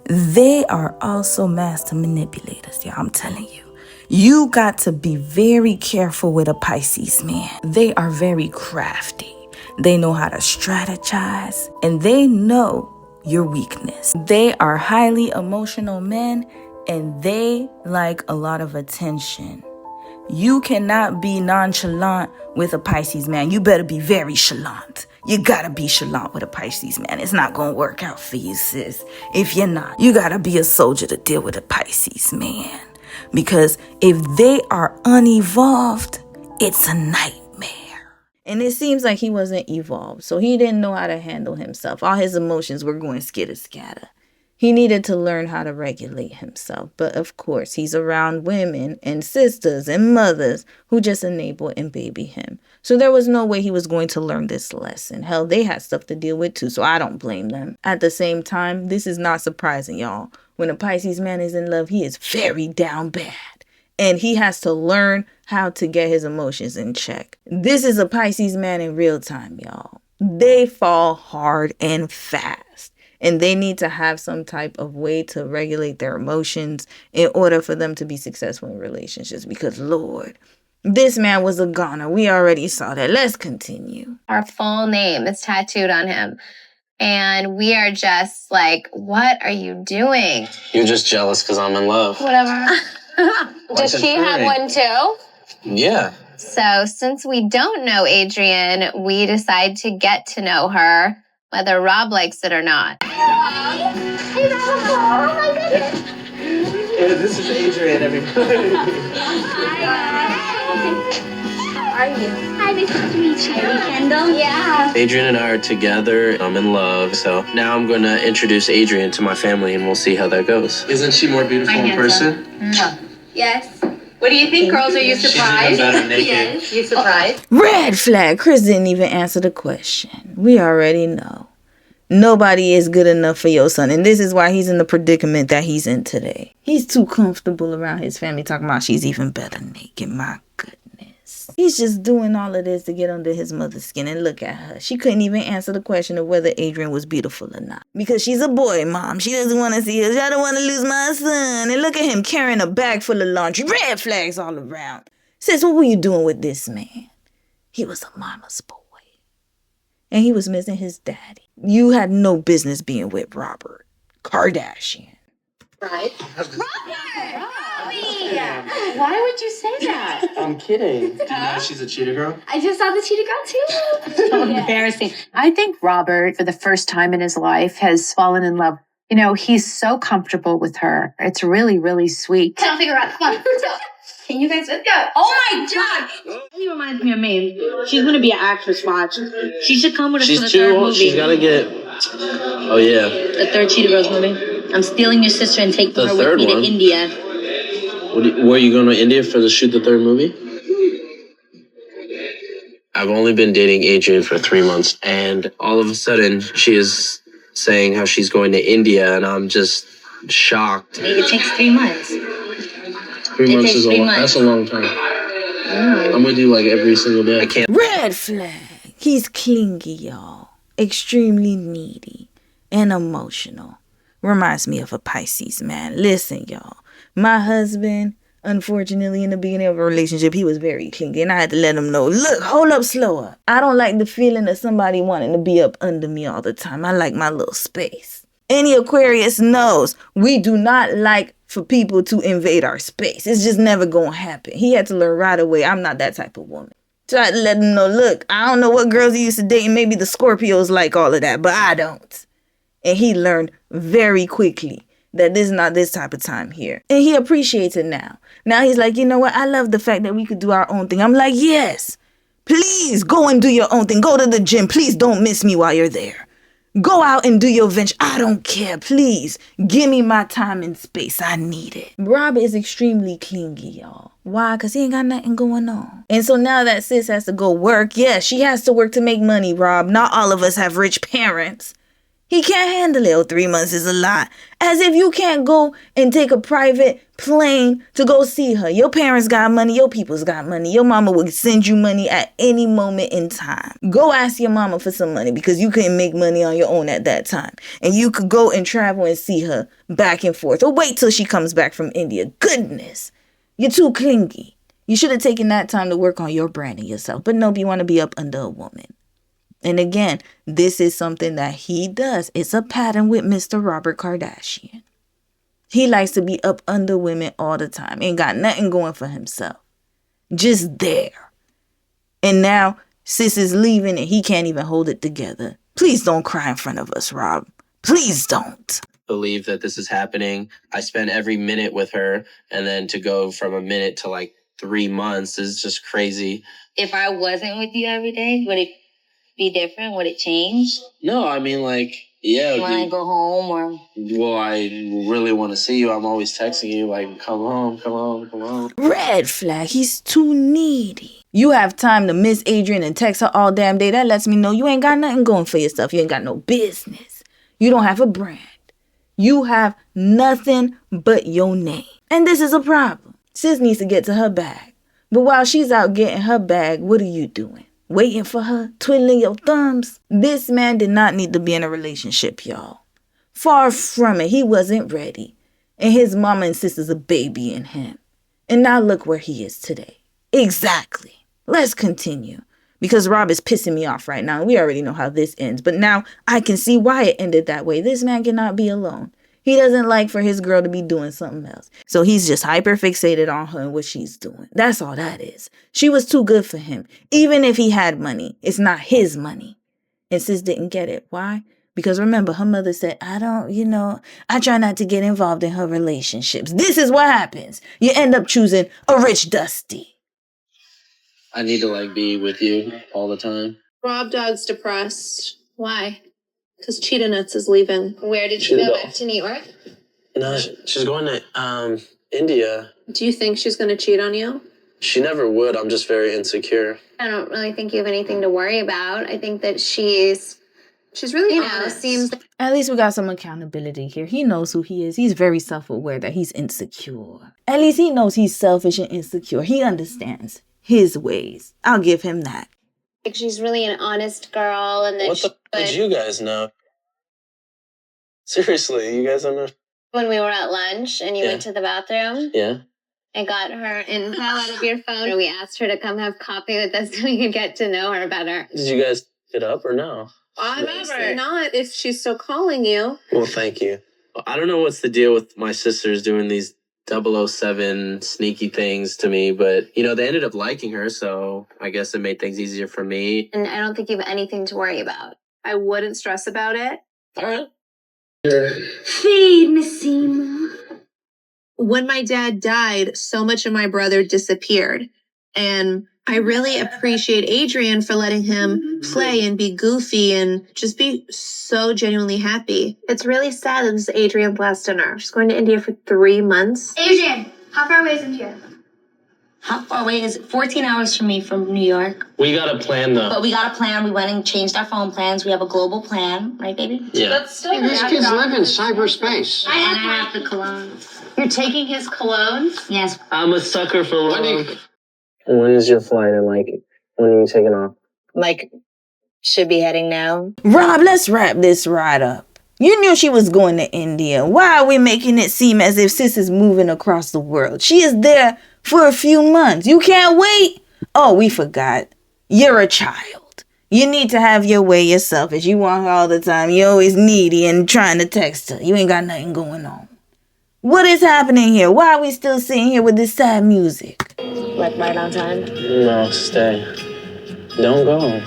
they are also master manipulators, y'all. I'm telling you. You got to be very careful with a Pisces man. They are very crafty. They know how to strategize, and they know your weakness. They are highly emotional men, and they like a lot of attention. You cannot be nonchalant with a Pisces man. You better be very chalant. You gotta be chalant with a Pisces man. It's not gonna work out for you, sis. If you're not, you gotta be a soldier to deal with a Pisces man. Because if they are unevolved, it's a nightmare. And it seems like he wasn't evolved, so he didn't know how to handle himself. All his emotions were going skitter-scatter. He needed to learn how to regulate himself. But of course, he's around women and sisters and mothers who just enable and baby him. So there was no way he was going to learn this lesson. Hell, they had stuff to deal with too, so I don't blame them. At the same time, this is not surprising, y'all. When a Pisces man is in love, he is very down bad. And he has to learn how to get his emotions in check. This is a Pisces man in real time, y'all. They fall hard and fast. And they need to have some type of way to regulate their emotions in order for them to be successful in relationships. Because, Lord, this man was a goner. We already saw that. Let's continue. Our full name is tattooed on him. And we are just like, what are you doing? You're just jealous because I'm in love. Whatever. Does she have one too? Yeah. So since we don't know Adrienne, we decide to get to know her, whether Rob likes it or not. Hey, Rob. Oh my goodness. Yeah, this is Adrienne, everybody. How are you? Hi, nice to meet you. Kendall? Yeah. Adrienne and I are together. I'm in love. So now I'm going to introduce Adrienne to my family and we'll see how that goes. Isn't she more beautiful in person? Yes. What do you think, girls? Are you surprised? She's even better naked. Yes. You surprised? Red flag. Chris didn't even answer the question. We already know. Nobody is good enough for your son. And this is why he's in the predicament that he's in today. He's too comfortable around his family talking about she's even better naked. My goodness. He's just doing all of this to get under his mother's skin. And look at her. She couldn't even answer the question of whether Adrienne was beautiful or not. Because she's a boy mom. She doesn't want to see us. I don't want to lose my son. And look at him carrying a bag full of laundry. Red flags all around. Sis, what were you doing with this man? He was a mama's boy. And he was missing his daddy. You had no business being with Robert Kardashian. Right. Robert! Why would you say that? I'm kidding. Did you know she's a cheetah girl? I just saw the cheetah girl too. So embarrassing. I think Robert, for the first time in his life, has fallen in love. You know, he's so comfortable with her. It's really, really sweet. I'll figure out. Come on. Can you guys let's go? Oh my God! He reminds me of me. She's gonna be an actress, watch. She should come with us to the third movie. She's gotta get... Oh, yeah. The third Cheetah Girls movie. I'm stealing your sister and taking her with me to India. Were you going to India for the shoot the third movie? I've only been dating Adrienne for 3 months, and all of a sudden she is saying how she's going to India, and I'm just shocked. It takes 3 months. 3 months is that's a long time. I'm gonna do like every single day. I can't. Red flag. He's clingy, y'all. Extremely needy and emotional. Reminds me of a Pisces man. Listen, y'all. My husband, Unfortunately, in the beginning of a relationship, he was very clingy, and I had to let him know, look, hold up, slow up. I don't like the feeling of somebody wanting to be up under me all the time. I like my little space. Any Aquarius knows we do not like for people to invade our space. It's just never gonna happen. He had to learn right away, I'm not that type of woman. So I had to let him know, look, I don't know what girls he used to date, and maybe the Scorpios like all of that, but I don't. And he learned very quickly that this is not this type of time here. And he appreciates it now. Now he's like, you know what? I love the fact that we could do our own thing. I'm like, yes, please go and do your own thing. Go to the gym. Please don't miss me while you're there. Go out and do your venture. I don't care. Please give me my time and space. I need it. Rob is extremely clingy, y'all. Why? Because he ain't got nothing going on. And so now that sis has to go work, yeah, she has to work to make money, Rob. Not all of us have rich parents. He can't handle it. Oh, 3 months is a lot. As if you can't go and take a private plane to go see her. Your parents got money. Your people's got money. Your mama will send you money at any moment in time. Go ask your mama for some money because you couldn't make money on your own at that time. And you could go and travel and see her back and forth. Or wait till she comes back from India. Goodness. You're too clingy. You should have taken that time to work on your brand and yourself. But nope, you want to be up under a woman. And again, this is something that he does. It's a pattern with Mr. Robert Kardashian. He likes to be up under women all the time. Ain't got nothing going for himself. Just there. And now sis is leaving and he can't even hold it together. Please don't cry in front of us, Rob. Please don't. Believe that this is happening. I spend every minute with her, and then to go from a minute to like 3 months is just crazy. If I wasn't with you every day, would it be different? Would it change? No, I mean, like, yeah. You want to go home or? Well, I really want to see you. I'm always texting you, like, come home, come home, come home. Red flag. He's too needy. You have time to miss Adrienne and text her all damn day. That lets me know you ain't got nothing going for yourself. You ain't got no business. You don't have a brand. You have nothing but your name. And this is a problem. Sis needs to get to her bag. But while she's out getting her bag, what are you doing? Waiting for her, twiddling your thumbs. This man did not need to be in a relationship, y'all. Far from it, he wasn't ready. And his mama and sister's a baby in him. And now look where he is today. Exactly. Let's continue. Because Rob is pissing me off right now. We already know how this ends. But now I can see why it ended that way. This man cannot be alone. He doesn't like for his girl to be doing something else. So he's just hyper fixated on her and what she's doing. That's all that is. She was too good for him. Even if he had money, it's not his money. And sis didn't get it. Why? Because remember, her mother said, I try not to get involved in her relationships. This is what happens. You end up choosing a rich Dusty. I need to, like, be with you all the time. Rob Dog's depressed. Why? Because Cheetah Nuts is leaving. Where did she go? Back to New York? No, she's going to India. Do you think she's going to cheat on you? She never would. I'm just very insecure. I don't really think you have anything to worry about. I think that she's really, seems... At least we got some accountability here. He knows who he is. He's very self-aware that he's insecure. At least he knows he's selfish and insecure. He understands his ways. I'll give him that. Like she's really an honest girl, and then what the did you guys know? Seriously, you guys don't know? When we were at lunch and you went to the bathroom, I got her info out of your phone, and we asked her to come have coffee with us so we could get to know her better. Did you guys get up or no? Obviously not, if she's still calling you. Well, thank you. I don't know what's the deal with my sisters doing these 007 sneaky things to me, but, they ended up liking her, so I guess it made things easier for me. And I don't think you have anything to worry about. I wouldn't stress about it. All right. Feed Missima. When my dad died, so much of my brother disappeared. And I really appreciate Adrienne for letting him play and be goofy and just be so genuinely happy. It's really sad that this is Adrienne's last dinner. She's going to India for 3 months. Adrienne, how far away is India? How far away is it? 14 hours from me from New York. We got a plan, though. But we got a plan. We went and changed our phone plans. We have a global plan. Right, baby? Yeah. That's still These kids live in cyberspace. And I have the cologne. You're taking his cologne? Yes. I'm a sucker for love. When is your flight, and, when are you taking off? Should be heading now. Rob, let's wrap this right up. You knew she was going to India. Why are we making it seem as if sis is moving across the world? She is there for a few months. You can't wait. Oh, we forgot. You're a child. You need to have your way yourself. As you want her all the time. You're always needy and trying to text her. You ain't got nothing going on. What is happening here? Why are we still sitting here with this sad music? Like right on time? No, stay. Don't go.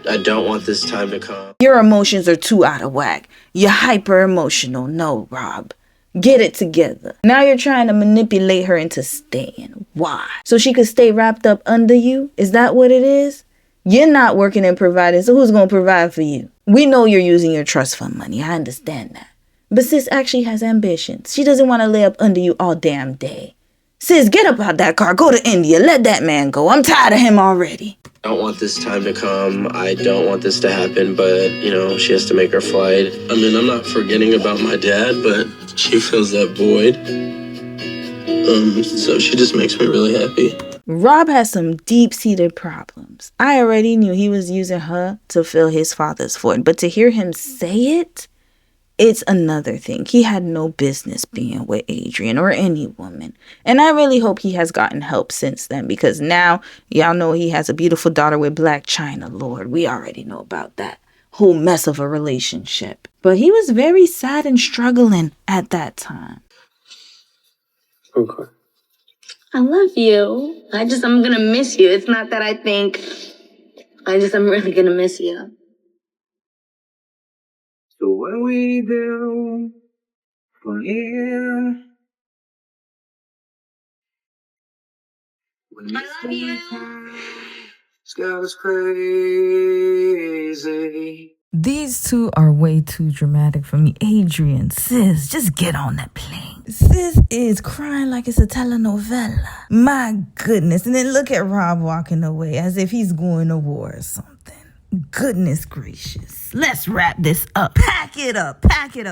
I don't want this time to come. Your emotions are too out of whack. You're hyper emotional. No, Rob. Get it together. Now you're trying to manipulate her into staying. Why? So she could stay wrapped up under you? Is that what it is? You're not working and providing, so who's going to provide for you? We know you're using your trust fund money. I understand that. But sis actually has ambitions. She doesn't want to lay up under you all damn day. Sis, get up out that car. Go to India. Let that man go. I'm tired of him already. I don't want this time to come. I don't want this to happen, but, she has to make her flight. I mean, I'm not forgetting about my dad, but she fills that void. So she just makes me really happy. Rob has some deep-seated problems. I already knew he was using her to fill his father's void, but to hear him say it, it's another thing. He had no business being with Adrienne or any woman. And I really hope he has gotten help since then, because now y'all know he has a beautiful daughter with Black China. Lord, we already know about that whole mess of a relationship. But he was very sad and struggling at that time. Okay. I love you. I'm gonna miss you. It's not that I think. I'm really gonna miss you. So what we do from here? When I love you. Sky was crazy. These two are way too dramatic for me. Adrienne, sis, just get on that plane. Sis is crying like it's a telenovela. My goodness. And then look at Rob walking away as if he's going to war or something. Goodness gracious. Let's wrap this up. Pack it up,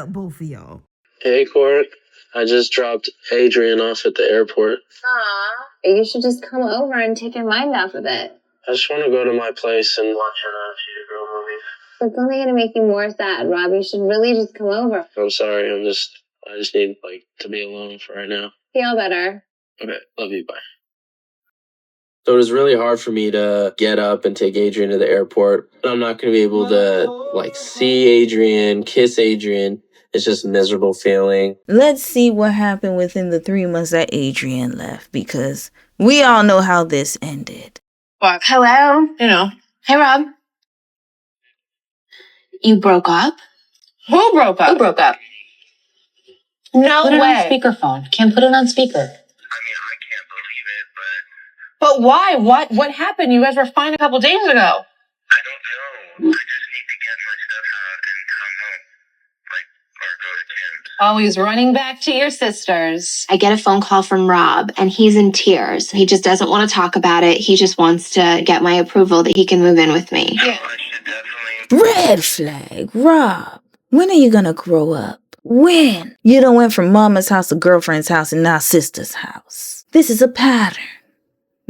both of y'all. Hey, Court. I just dropped Adrienne off at the airport. Aw, you should just come over and take your mind off of it. I just want to go to my place and watch a few girl movies. It's only gonna make you more sad, Rob. You should really just come over. I'm sorry. I just need, to be alone for right now. Feel better. Okay. Love you. Bye. So it was really hard for me to get up and take Adrienne to the airport. I'm not going to be able to, see Adrienne, kiss Adrienne. It's just a miserable feeling. Let's see what happened within the 3 months that Adrienne left, because we all know how this ended. What? Hello? Hey, Rob. You broke up? Who broke up? Who broke up? No Put it way. on speakerphone. Can't put it on speaker. But why? What happened? You guys were fine a couple days ago. Always running back to your sisters. I get a phone call from Rob, and he's in tears. He just doesn't want to talk about it. He just wants to get my approval that he can move in with me. Yeah. Red flag. Rob, when are you gonna grow up? When? You done went from mama's house to girlfriend's house and now sister's house. This is a pattern.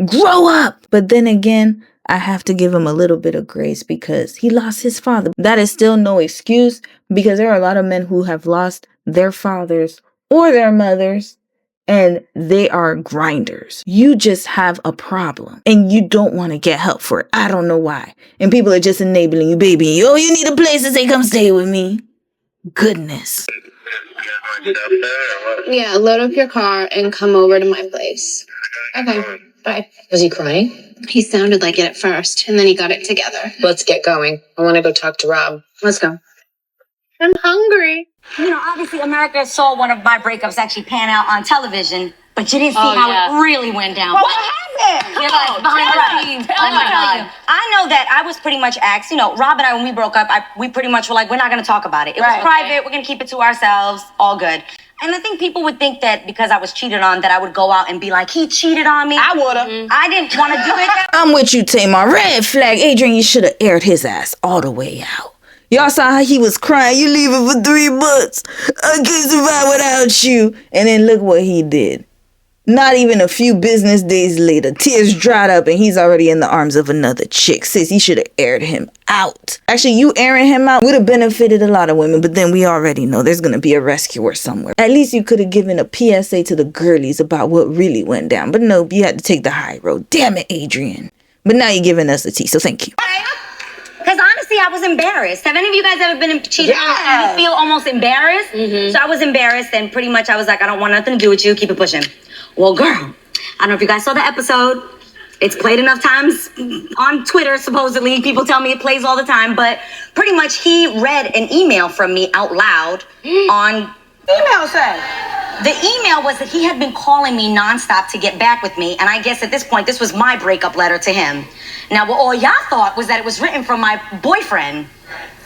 Grow up! But then again, I have to give him a little bit of grace because he lost his father. That is still no excuse, because there are a lot of men who have lost their fathers or their mothers, and they are grinders. You just have a problem and you don't want to get help for it. I don't know why. And people are just enabling you, baby. Oh, you need a place to say, come stay with me. Goodness. Yeah, load up your car and come over to my place. Okay, bye. Was he crying? He sounded like it at first, and then he got it together. Let's get going. I want to go talk to Rob. Let's go. I'm hungry. Obviously America saw one of my breakups actually pan out on television, but you didn't see how it really went down. What happened? You're like behind the scenes. Let me tell you. I know that I was pretty much asked, Rob and I, when we broke up, we pretty much were like, we're not going to talk about it. It was private. We're going to keep it to ourselves. All good. And I think people would think that because I was cheated on, that I would go out and be like, he cheated on me. I would've. I didn't want to do it. I'm with you, Tamar. Red flag. Adrienne, you should have aired his ass all the way out. Y'all saw how he was crying. You leaving for 3 months. I can't survive without you. And then look what he did. Not even a few business days later, tears dried up and he's already in the arms of another chick. Sis, you should have aired him out. Actually, you airing him out would have benefited a lot of women, but then we already know there's gonna be a rescuer somewhere. At least you could have given a PSA to the girlies about what really went down, but nope, you had to take the high road. Damn it, Adrienne. But now you're giving us the tea, so thank you. Because honestly, I was embarrassed. Have any of you guys ever been cheated on and you feel almost embarrassed? So I was embarrassed, and pretty much I was like, I don't want nothing to do with you. Keep it pushing. Well, girl, I don't know if you guys saw the episode. It's played enough times on Twitter, supposedly. People tell me it plays all the time. But pretty much he read an email from me out loud on... Email said? The email was that he had been calling me nonstop to get back with me. And I guess at this point, this was my breakup letter to him. Now, what all y'all thought was that it was written from my boyfriend.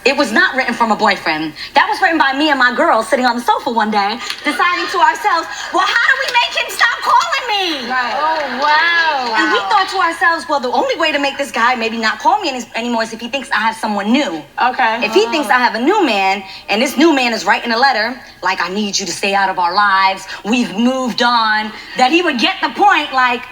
It was not written from a boyfriend. That was written by me and my girl sitting on the sofa one day, deciding to ourselves, well, how do we make him stop calling me? Right. Oh, wow. And we thought to ourselves, well, the only way to make this guy maybe not call me anymore is if he thinks I have someone new. Okay. If he thinks I have a new man, and this new man is writing a letter, like, I need you to stay out of our lives, we've moved on, that he would get the point, like,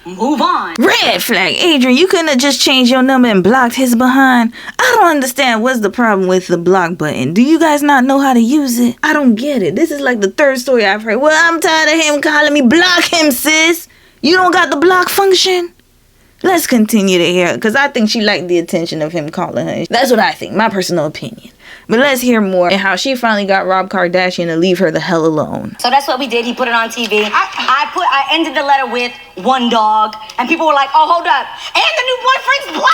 move on. Red flag. Adrienne, you couldn't have just changed your number and blocked his behind. I don't understand what's the problem with the block button. Do you guys not know how to use it? I don't get it. This is like the third story I've heard. Well, I'm tired of him calling me. Block him, sis. You don't got the block function? Let's continue to hear, because I think she liked the attention of him calling her. That's what I think, my personal opinion. But let's hear more and how she finally got Rob Kardashian to leave her the hell alone. So that's what we did. He put it on TV. I ended the letter with one dog, and people were like, oh, hold up. And the new boyfriend's black!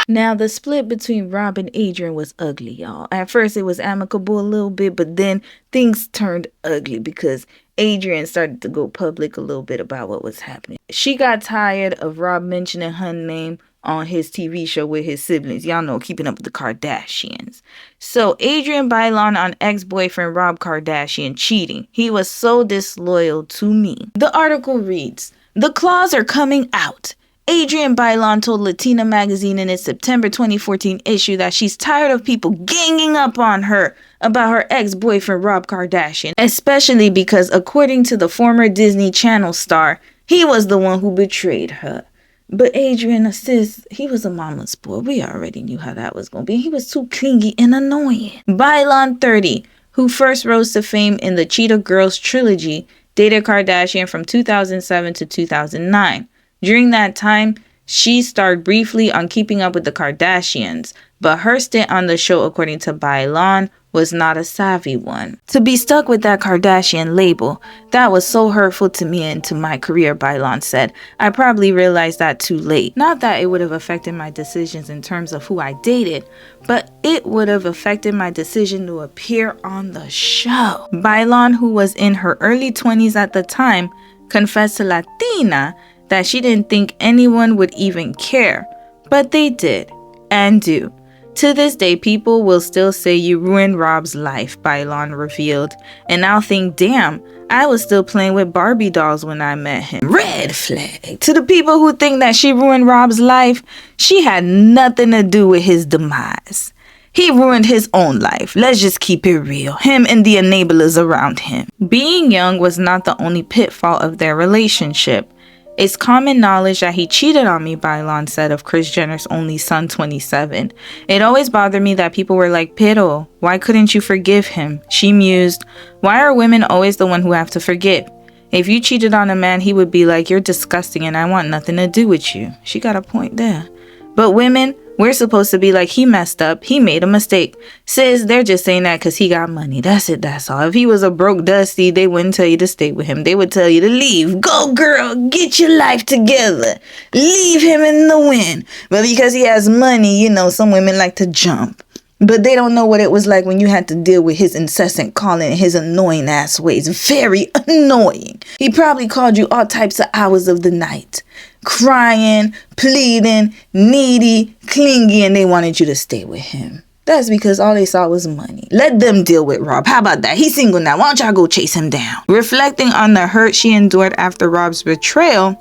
Now, the split between Rob and Adrienne was ugly, y'all. At first, it was amicable a little bit, but then things turned ugly because Adrienne started to go public a little bit about what was happening. She got tired of Rob mentioning her name on his TV show with his siblings. Y'all know, Keeping Up with the Kardashians. So Adrienne Bailon on ex-boyfriend Rob Kardashian cheating. He was so disloyal to me. The article reads, the claws are coming out. Adrienne Bailon told Latina magazine in its September 2014 issue that she's tired of people ganging up on her about her ex-boyfriend Rob Kardashian, especially because, according to the former Disney Channel star, he was the one who betrayed her. But Adrienne, sis, he was a mama's boy. We already knew how that was going to be. He was too clingy and annoying. Bailon 30, who first rose to fame in the Cheetah Girls trilogy, dated Kardashian from 2007 to 2009. During that time, she starred briefly on Keeping Up with the Kardashians, but her stint on the show, according to Bailon, was not a savvy one. To be stuck with that Kardashian label, that was so hurtful to me and to my career, Bailon said. I probably realized that too late. Not that it would have affected my decisions in terms of who I dated, but it would have affected my decision to appear on the show. Bailon, who was in her early 20s at the time, confessed to Latina that she didn't think anyone would even care, but they did, and do. To this day, people will still say you ruined Rob's life, Bailon revealed, and I'll think, damn, I was still playing with Barbie dolls when I met him. Red flag. To the people who think that she ruined Rob's life, she had nothing to do with his demise. He ruined his own life. Let's just keep it real. Him and the enablers around him. Being young was not the only pitfall of their relationship. It's common knowledge that he cheated on me, Bailon said of Kris Jenner's only son, 27. It always bothered me that people were like, Pero, why couldn't you forgive him? She mused, why are women always the one who have to forgive? If you cheated on a man, he would be like, you're disgusting and I want nothing to do with you. She got a point there. But women, we're supposed to be like, he messed up, he made a mistake. Sis, they're just saying that because he got money. That's it, that's all. If he was a broke dusty, they wouldn't tell you to stay with him. They would tell you to leave. Go, girl, get your life together. Leave him in the wind. But because he has money, you know, some women like to jump. But they don't know what it was like when you had to deal with his incessant calling and his annoying ass ways. Very annoying. He probably called you all types of hours of the night. Crying, pleading, needy, clingy, and they wanted you to stay with him. That's because all they saw was money. Let them deal with Rob. How about that? He's single now. Why don't y'all go chase him down? Reflecting on the hurt she endured after Rob's betrayal,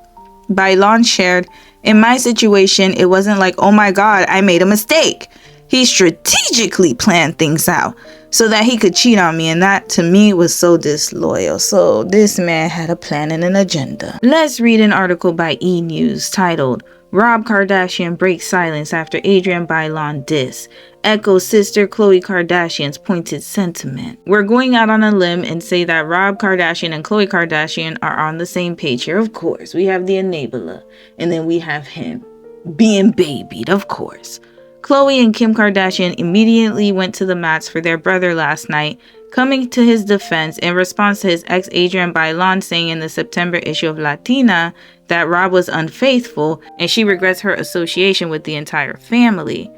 Bailon shared, in my situation, it wasn't like, oh my God, I made a mistake. He strategically planned things out. so that he could cheat on me, and that to me was so disloyal. So this man had a plan and an agenda. Let's read an article by E! News titled, Rob Kardashian breaks silence after Adrienne Bailon diss. Echoes sister Khloe Kardashian's pointed sentiment. We're going out on a limb and say that Rob Kardashian and Khloe Kardashian are on the same page here. Of course, we have the enabler, and then we have him being babied, of course. Khloe and Kim Kardashian immediately went to the mats for their brother last night, coming to his defense in response to his ex Adrienne Bailon saying in the September issue of Latina that Rob was unfaithful and she regrets her association with the entire family.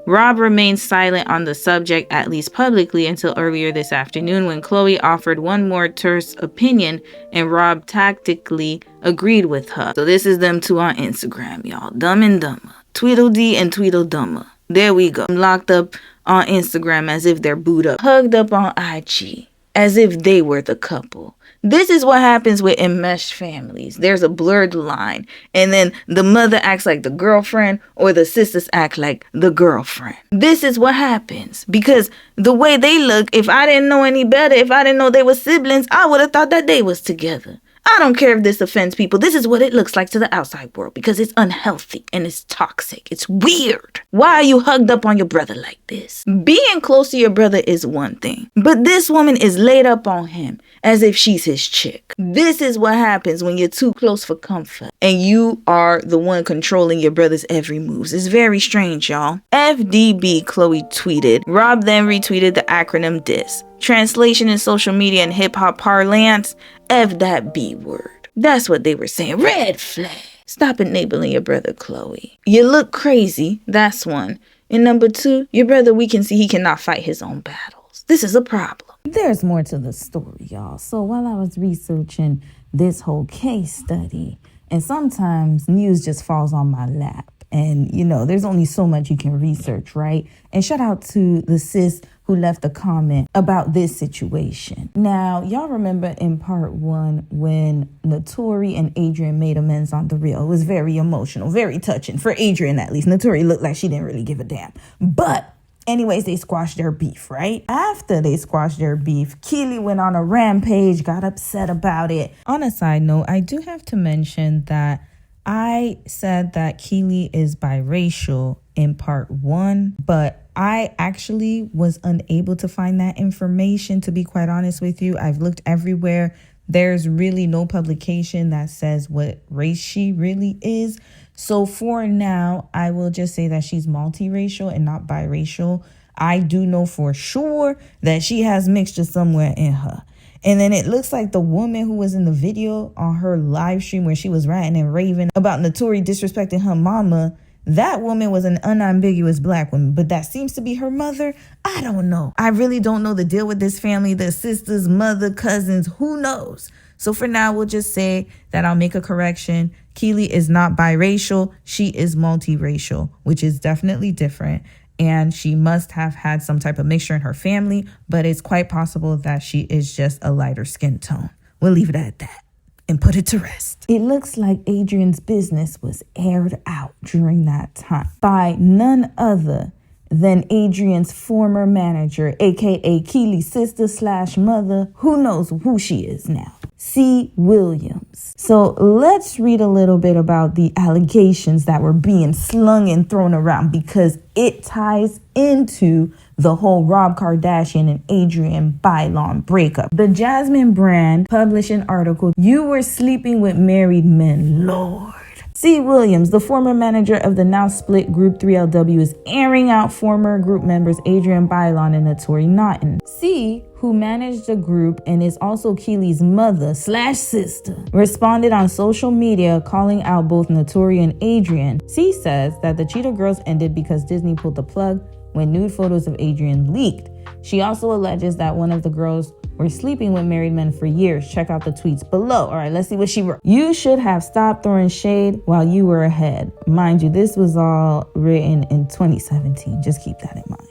Rob remained silent on the subject, at least publicly, until earlier this afternoon when Khloe offered one more terse opinion and Rob tactically agreed with her. So this is them two on Instagram, y'all. Dumb and Dumber. Tweedledee and Tweedledummer. There we go. Locked up on Instagram as if they're booed up. Hugged up on IG as if they were the couple. This is what happens with enmeshed families. There's a blurred line, and then the mother acts like the girlfriend or the sisters act like the girlfriend. This is what happens because the way they look, if I didn't know any better, if I didn't know they were siblings, I would have thought that they was together. I don't care if this offends people. This is what it looks like to the outside world because it's unhealthy and it's toxic. It's weird. Why are you hugged up on your brother like this? Being close to your brother is one thing, but this woman is laid up on him as if she's his chick. This is what happens when you're too close for comfort and you are the one controlling your brother's every move. It's very strange, y'all. FDB, Khloe tweeted. Rob then retweeted the acronym DISS. Translation in social media and hip-hop parlance, F that B word. That's what they were saying. Red flag. Stop enabling your brother, Khloe. You look crazy. That's one. And number two, your brother, we can see he cannot fight his own battles. This is a problem. There's more to the story, y'all. So while I was researching this whole case study, and sometimes news just falls on my lap. And, you know, there's only so much you can research, right? And shout out to the sis who left a comment about this situation. Now, y'all remember in part one when Notori and Adrienne made amends on The Real. It was very emotional, very touching. For Adrienne, at least. Notori looked like she didn't really give a damn. But anyways, they squashed their beef, right? After they squashed their beef, Keely went on a rampage, got upset about it. On a side note, I do have to mention that I said that Keely is biracial in part one, but I actually was unable to find that information, to be quite honest with you. I've looked everywhere. There's really no publication that says what race she really is. So for now, I will just say that she's multiracial and not biracial. I do know for sure that she has mixture somewhere in her. And then it looks like the woman who was in the video on her live stream where she was ranting and raving about Notori disrespecting her mama, that woman was an unambiguous black woman, but that seems to be her mother. I don't know. I really don't know the deal with this family, the sisters, mother, cousins, who knows? So for now, we'll just say that I'll make a correction. Keely is not biracial. She is multiracial, which is definitely different. And she must have had some type of mixture in her family, but it's quite possible that she is just a lighter skin tone. We'll leave it at that and put it to rest. It looks like Adrienne's business was aired out during that time by none other than Adrienne's former manager, aka Keely's sister / mother, who knows who she is now, C. Williams. So let's read a little bit about the allegations that were being slung and thrown around because it ties into the whole Rob Kardashian and Adrienne Bailon breakup. The Jasmine brand published an article, "You Were Sleeping with Married Men, Lord." C. Williams, the former manager of the now split Group 3LW, is airing out former group members Adrienne Bailon and Notori Houghton. C, who managed the group and is also Keely's mother / sister, responded on social media calling out both Notori and Adrienne. C says that the Cheetah Girls ended because Disney pulled the plug when nude photos of Adrienne leaked. She also alleges that one of the girls were sleeping with married men for years. Check out the tweets below. All right, let's see what she wrote. "You should have stopped throwing shade while you were ahead." Mind you, this was all written in 2017. Just keep that in mind.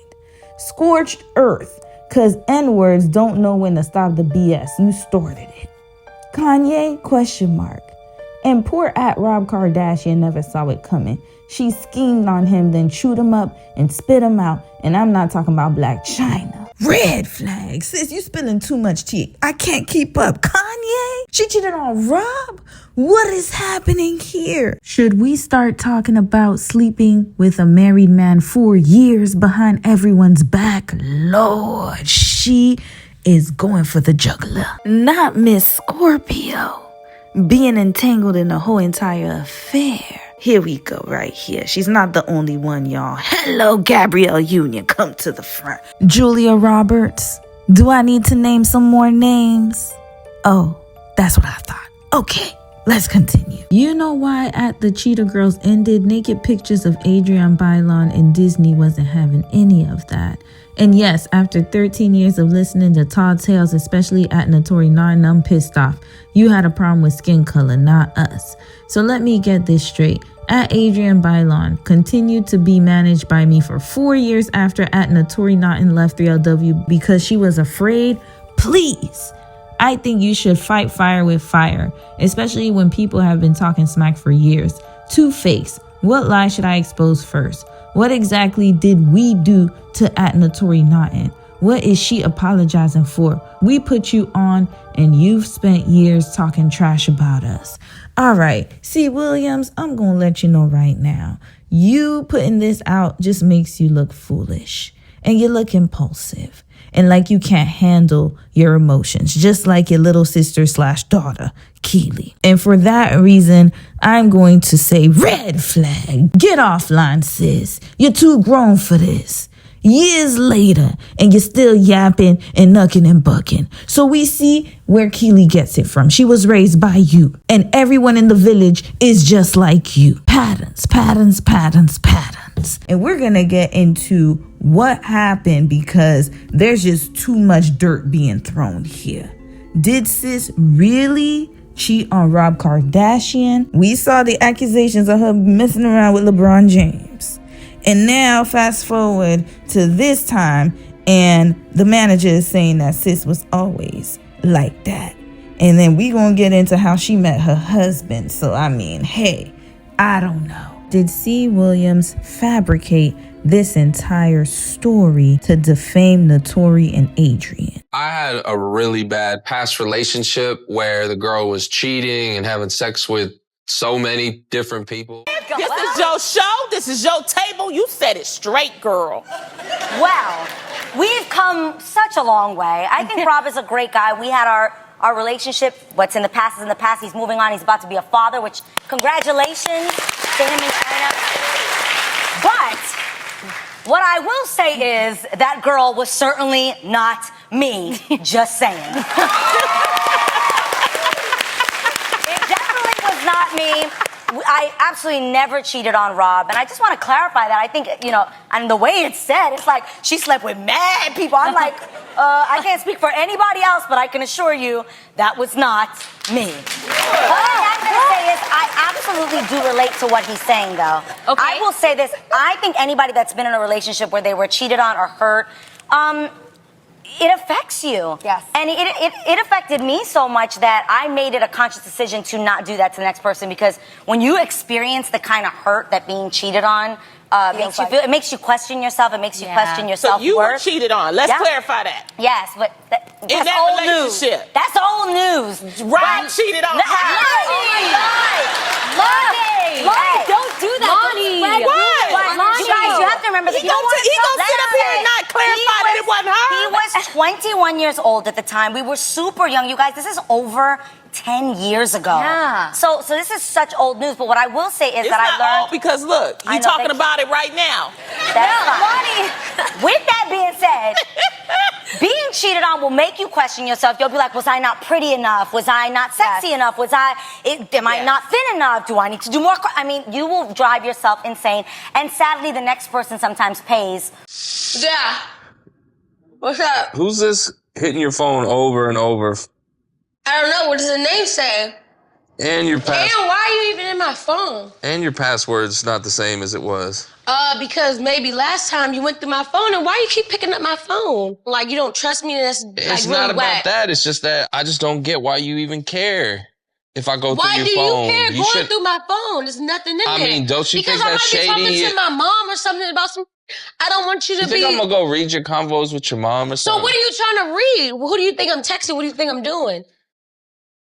"Scorched earth, cause N-words don't know when to stop the BS. You started it." Kanye? ? And poor at Rob Kardashian never saw it coming. She schemed on him, then chewed him up and spit him out. And I'm not talking about Black China. Red flag. Sis, you spilling too much tea. I can't keep up. Kanye? She cheated on Rob? What is happening here? Should we start talking about sleeping with a married man for years behind everyone's back? Lord, she is going for the jugular. Not Miss Scorpio. Being entangled in the whole entire affair. Here we go right here. She's not the only one, y'all. Hello, Gabrielle Union. Come to the front. Julia Roberts. Do I need to name some more names? Oh, that's what I thought. Okay, let's continue. You know why at the Cheetah Girls ended? Naked pictures of Adrienne Bailon and Disney wasn't having any of that. And yes, after 13 years of listening to tall tales, especially at Notori Narn, I'm pissed off. You had a problem with skin color, not us. So let me get this straight. At Adrienne Bailon continued to be managed by me for 4 years after at Notori Narn left 3LW because she was afraid. Please. I think you should fight fire with fire, especially when people have been talking smack for years. Two-Face. What lie should I expose first? What exactly did we do to at Notori Narn? What is she apologizing for? We put you on and you've spent years talking trash about us. All right, C. Williams, I'm going to let you know right now. You putting this out just makes you look foolish and you look impulsive and like you can't handle your emotions, just like your little sister / daughter, Keely. And for that reason, I'm going to say red flag. Get offline, sis. You're too grown for this. Years later, and you're still yapping and knucking and bucking. So we see where Keely gets it from. She was raised by you, and everyone in the village is just like you. Patterns, patterns, patterns, patterns. And we're gonna get into what happened because there's just too much dirt being thrown here. Did sis really cheat on Rob Kardashian? We saw the accusations of her messing around with LeBron James. And now fast forward to this time and the manager is saying that sis was always like that. And then we gonna get into how she met her husband. So I mean, hey, I don't know. Did C. Williams fabricate this entire story to defame Notori and Adrienne? I had a really bad past relationship where the girl was cheating and having sex with so many different people. This is your show. This is your table. You said it straight, girl. Well, we've come such a long way. I think Rob is a great guy. We had our relationship. What's in the past is in the past. He's moving on. He's about to be a father, which congratulations to him and China. But what I will say is that girl was certainly not me. Just saying. Not me. I absolutely never cheated on Rob. And I just want to clarify that. I think, and the way it's said, it's like she slept with mad people. I'm like, I can't speak for anybody else, but I can assure you that was not me. What I am going to say is I absolutely do relate to what he's saying, though. Okay. I will say this. I think anybody that's been in a relationship where they were cheated on or hurt, it affects you. Yes. And it affected me so much that I made it a conscious decision to not do that to the next person, because when you experience the kind of hurt that being cheated on makes you feel, it makes you question yourself, it makes you question your self-worth. So you were cheated on. Let's clarify that. Yes, but that's that old news. That's old news. Rob cheated on her. Oh my God. Lonnie, don't do that. Lonnie. What? You guys, you have to remember that. He gonna sit up here and not clarify that it wasn't her. He was 21 years old at the time. We were super young. You guys, this is over 10 years ago. Yeah. So this is such old news. But what I will say is it's that I not learned. Old because look, you're talking about it right now. That's Lonnie. With that being said, being cheated on will make you question yourself. You'll be like, was I not pretty enough? Was I not sexy enough? Am I not thin enough? Do I need to do more? I mean, you will drive yourself insane. And sadly, the next person sometimes pays. Yeah. What's up? Who's this hitting your phone over and over? I don't know. What does the name say? And your And why are you even in my phone? And your password's not the same as it was. Because maybe last time you went through my phone, and why you keep picking up my phone? Like, you don't trust me, and that's like It's really not about whack. that. It's just that I just don't get why you even care. If I go Why through do your phone, you care going should. through my phone? There's nothing in I there. mean, don't you because think I that's might be shady? talking to my mom or something about some I don't want you to You think I'm gonna go read your convos with your mom or So something? what are you trying to read? Who do you think I'm texting? What do you think I'm doing?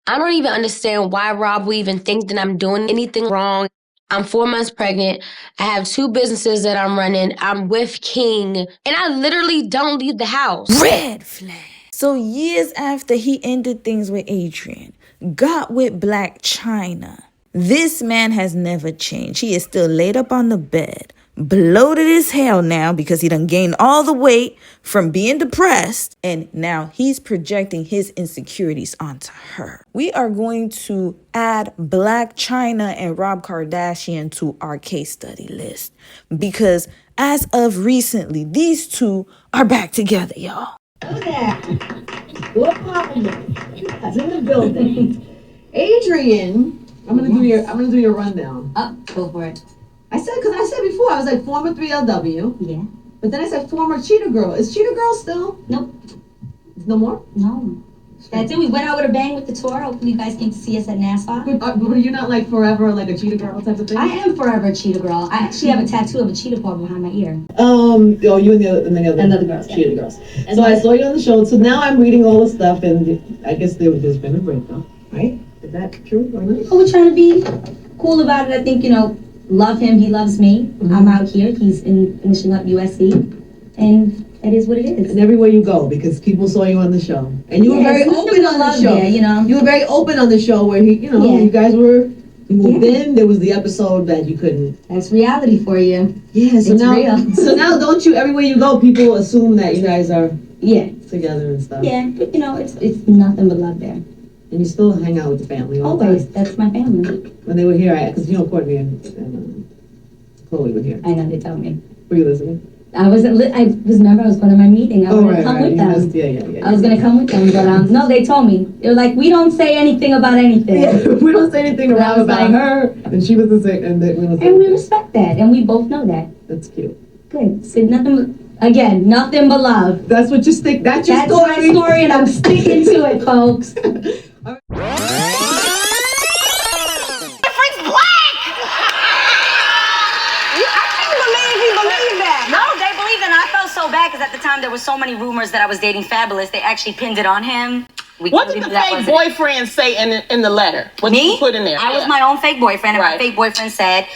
I don't even understand why Rob would even think that I'm doing anything wrong. I'm 4 months pregnant. I have 2 businesses that I'm running. I'm with King. And I literally don't leave the house. Red flag. So years after he ended things with Adrienne, got with Black China, this man has never changed. He is still laid up on the bed, bloated as hell now because he done gained all the weight from being depressed, and now he's projecting his insecurities onto her. We are going to add Black China and Rob Kardashian to our case study list because as of recently, these two are back together, y'all. What happened? That's in the building. Adrienne, I'm gonna do your rundown. Go for it. I said before, I was like former 3LW. Yeah. But then I said former Cheetah Girl. Is Cheetah Girl still? Nope. No more? No. That's it. We went out with a bang with the tour. Hopefully you guys came to see us at Nassau. But were you not like forever like a Cheetah Girl type of thing? I am forever a cheetah girl. I actually have a tattoo of a cheetah paw behind my ear. You and the other girls. Cheetah Girls. So I saw you on the show. So now I'm reading all the stuff, and I guess there's been a breakup, right? Is that true or not? We're trying to be cool about it. I think, love him. He loves me. Mm-hmm. I'm out here. He's finishing up USC. And that is what it is. And everywhere you go, because people saw you on the show. And you were very open on the show. There, You were very open on the show where you guys were, you moved in. There was the episode that you couldn't. That's reality for you. Yeah, so it's now, real. So now don't you, everywhere you go, people assume that you guys are together and stuff. Yeah, but it's nothing but love there. And you still hang out with the family all Always. the time. That's my family. When they were here, because Courtney and Chloe were here. I know, they told me. Were you listening? I was going to my meeting. I was going to come with them. I was going to come with them, but no, they told me. They were like, we don't say anything about anything. Yeah, we don't say anything around about her. And she was the same, and we respect that, and we both know that. That's cute. Good. So nothing but love. That's what you stick. That's your story. That's my story, and I'm sticking to it, folks. So bad because at the time there were so many rumors that I was dating Fabulous. They actually pinned it on him. What did the fake boyfriend say in the letter? What did you put in there? I was my own fake boyfriend, and my fake boyfriend said,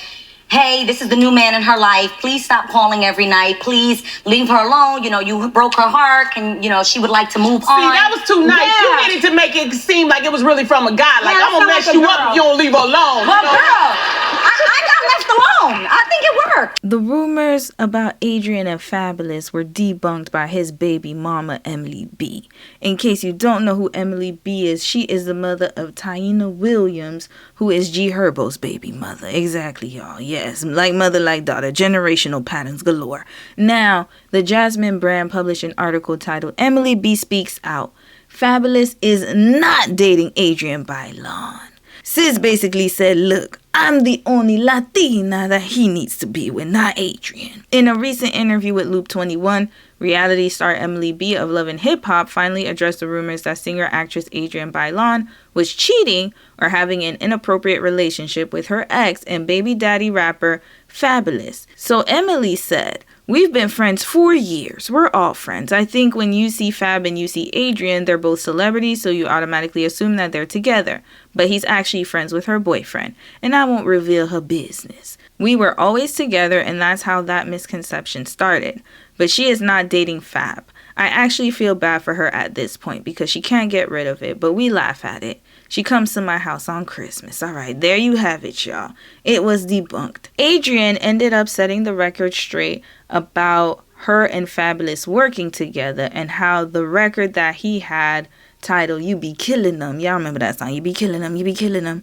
hey, this is the new man in her life. Please stop calling every night. Please leave her alone. You broke her heart, and she would like to move on. See, that was too nice. Yeah. You needed to make it seem like it was really from a guy. Like, I'm gonna mess you up if you don't leave her alone. Well, girl, I got left alone. I think it worked. The rumors about Adrienne and Fabulous were debunked by his baby mama, Emily B. In case you don't know who Emily B is, she is the mother of Taina Williams, who is G Herbo's baby mother. Exactly, y'all. Yes, like mother, like daughter. Generational patterns galore. Now, the Jasmine brand published an article titled, Emily B Speaks Out. Fabulous is not dating Adrienne Bailon. Sis basically said, look, I'm the only Latina that he needs to be with, not Adrienne. In a recent interview with Loop 21, reality star Emily B of Love and Hip Hop finally addressed the rumors that singer-actress Adrienne Bailon was cheating or having an inappropriate relationship with her ex and baby daddy rapper Fabulous. So Emily said, we've been friends for years. We're all friends. I think when you see Fab and you see Adrienne, they're both celebrities, so you automatically assume that they're together. But he's actually friends with her boyfriend, and I won't reveal her business. We were always together, and that's how that misconception started. But she is not dating Fab. I actually feel bad for her at this point because she can't get rid of it, but we laugh at it. She comes to my house on Christmas. All right, there you have it, y'all. It was debunked. Adrienne ended up setting the record straight about her and Fabulous working together and how the record that he had titled You Be Killing Them, y'all remember that song, You Be Killing Them, You Be Killing Them,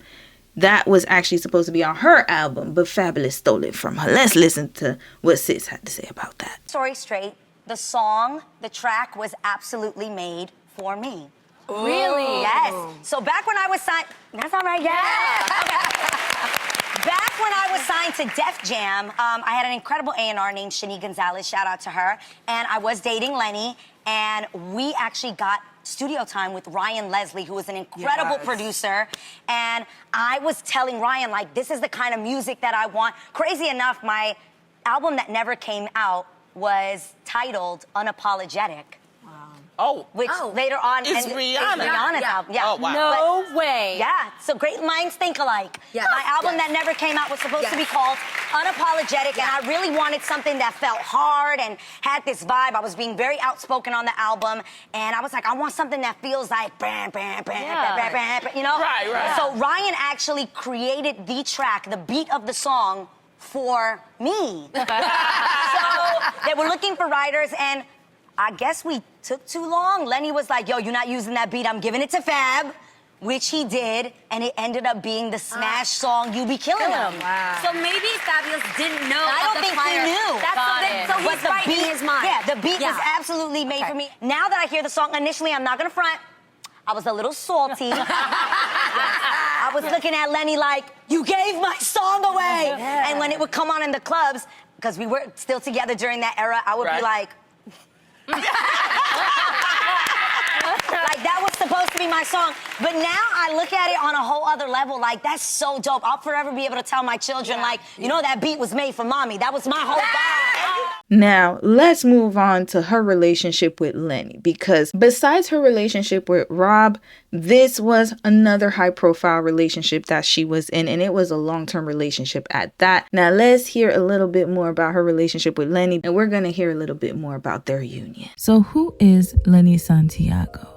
that was actually supposed to be on her album, but Fabulous stole it from her. Let's listen to what Sis had to say about that. Story straight, the track was absolutely made for me. Ooh. Really? Yes. So back when I was signed, that's all right, yeah. Back when I was signed to Def Jam, I had an incredible A&R named Shani Gonzalez, shout out to her, and I was dating Lenny, and we actually got studio time with Ryan Leslie, who was an incredible producer, and I was telling Ryan, like, this is the kind of music that I want. Crazy enough, my album that never came out was titled Unapologetic. Oh. Which later on... It's and Rihanna. It's Rihanna's album. Yeah. Oh, wow. No way. Yeah. So great minds think alike. Yes. My album that never came out was supposed to be called Unapologetic, and I really wanted something that felt hard and had this vibe. I was being very outspoken on the album, and I was like, I want something that feels like bam, bam, bam, bam, bam, bam, you know? Right. So Ryan actually created the track, the beat of the song, for me. So they were looking for writers, and I guess we took too long. Lenny was like, yo, you're not using that beat. I'm giving it to Fab, which he did, and it ended up being the smash song, You Be Killing Him. Wow. So maybe Fabulous didn't know. I don't think he knew. So he's right in his mind. Yeah, the beat was absolutely made for me. Now that I hear the song, initially, I'm not gonna front, I was a little salty. I was looking at Lenny like, you gave my song away. Yeah. And when it would come on in the clubs, because we were still together during that era, I would be like, like that was supposed to be my song, but now I look at it on a whole other level. Like, that's so dope. I'll forever be able to tell my children, like, you know, that beat was made for mommy. That was my whole vibe. Now, let's move on to her relationship with Lenny, because besides her relationship with Rob, this was another high-profile relationship that she was in, and it was a long-term relationship at that. Now, let's hear a little bit more about her relationship with Lenny, and we're going to hear a little bit more about their union. So who is Lenny Santiago?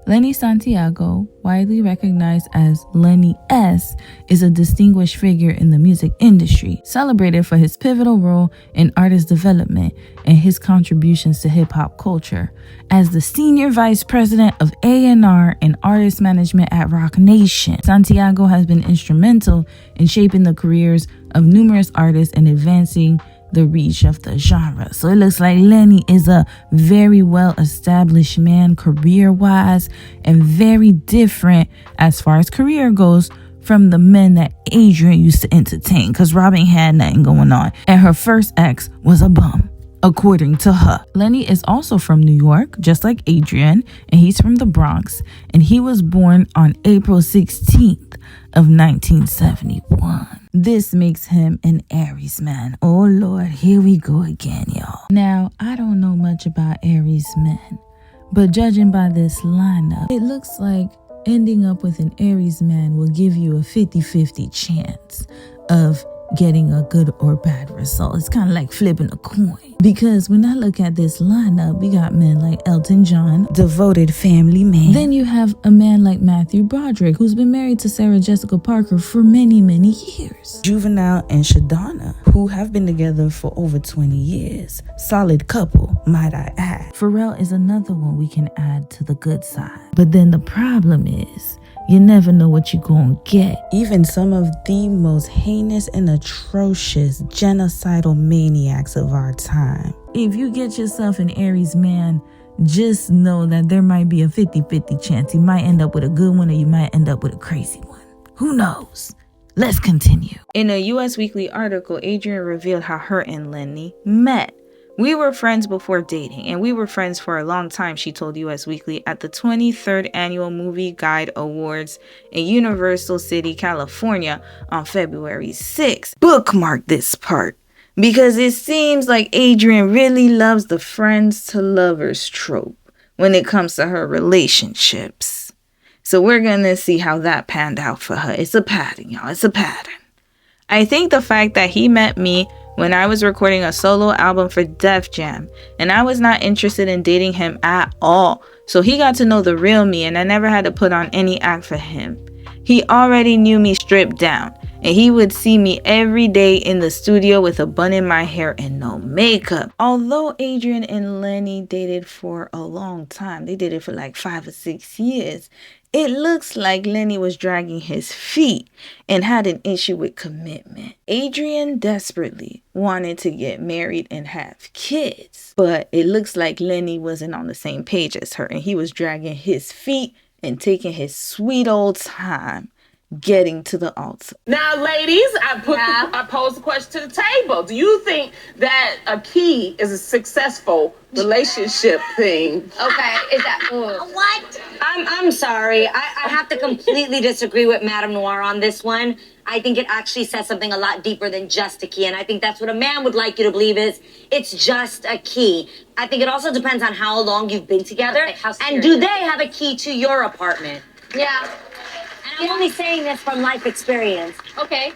Lenny Santiago, widely recognized as Lenny S., is a distinguished figure in the music industry, celebrated for his pivotal role in artist development and his contributions to hip-hop culture. As the senior vice president of A&R and artist management at Roc Nation, Santiago has been instrumental in shaping the careers of numerous artists and advancing the reach of the genre. So it looks like Lenny is a very well-established man career-wise and very different as far as career goes from the men that Adrienne used to entertain, because Robin had nothing going on and her first ex was a bum, according to her. Lenny is also from New York, just like Adrienne, and he's from the Bronx, and he was born on April 16th of 1971. This makes him an Aries man. Oh Lord, here we go again, y'all. Now, I don't know much about Aries men, but judging by this lineup, it looks like ending up with an Aries man will give you a 50-50 chance of getting a good or bad result. It's kind of like flipping a coin. Because when I look at this lineup, we got men like Elton John, devoted family man. Then you have a man like Matthew Broderick, who's been married to Sarah Jessica Parker for many, many years. Juvenile and Shadonna, who have been together for over 20 years. Solid couple, might I add. Pharrell is another one we can add to the good side. But then the problem is, you never know what you're gonna get. Even some of the most heinous and atrocious genocidal maniacs of our time. If you get yourself an Aries man, just know that there might be a 50-50 chance. You might end up with a good one or you might end up with a crazy one. Who knows? Let's continue. In a US Weekly article, Adrienne revealed how her and Lenny met. We were friends before dating, and we were friends for a long time, she told US Weekly at the 23rd Annual Movie Guide Awards in Universal City, California on February 6th. Bookmark this part, because it seems like Adrienne really loves the friends to lovers trope when it comes to her relationships. So we're going to see how that panned out for her. It's a pattern, y'all. It's a pattern. I think the fact that he met me when I was recording a solo album for Def Jam, and I was not interested in dating him at all. So he got to know the real me, and I never had to put on any act for him. He already knew me stripped down, and he would see me every day in the studio with a bun in my hair and no makeup. Although Adrienne and Lenny dated for a long time, they did it for like 5 or 6 years, it looks like Lenny was dragging his feet and had an issue with commitment. Adrienne desperately wanted to get married and have kids, but it looks like Lenny wasn't on the same page as her, and he was dragging his feet and taking his sweet old time getting to the altar. Now, ladies, I posed the question to the table. Do you think that a key is a successful relationship thing? Okay, is that what? I'm sorry. I have to completely disagree with Madame Noir on this one. I think it actually says something a lot deeper than just a key, and I think that's what a man would like you to believe is it's just a key. I think it also depends on how long you've been together, and do they have a key to your apartment? Yeah. And I'm only saying this from life experience. Okay.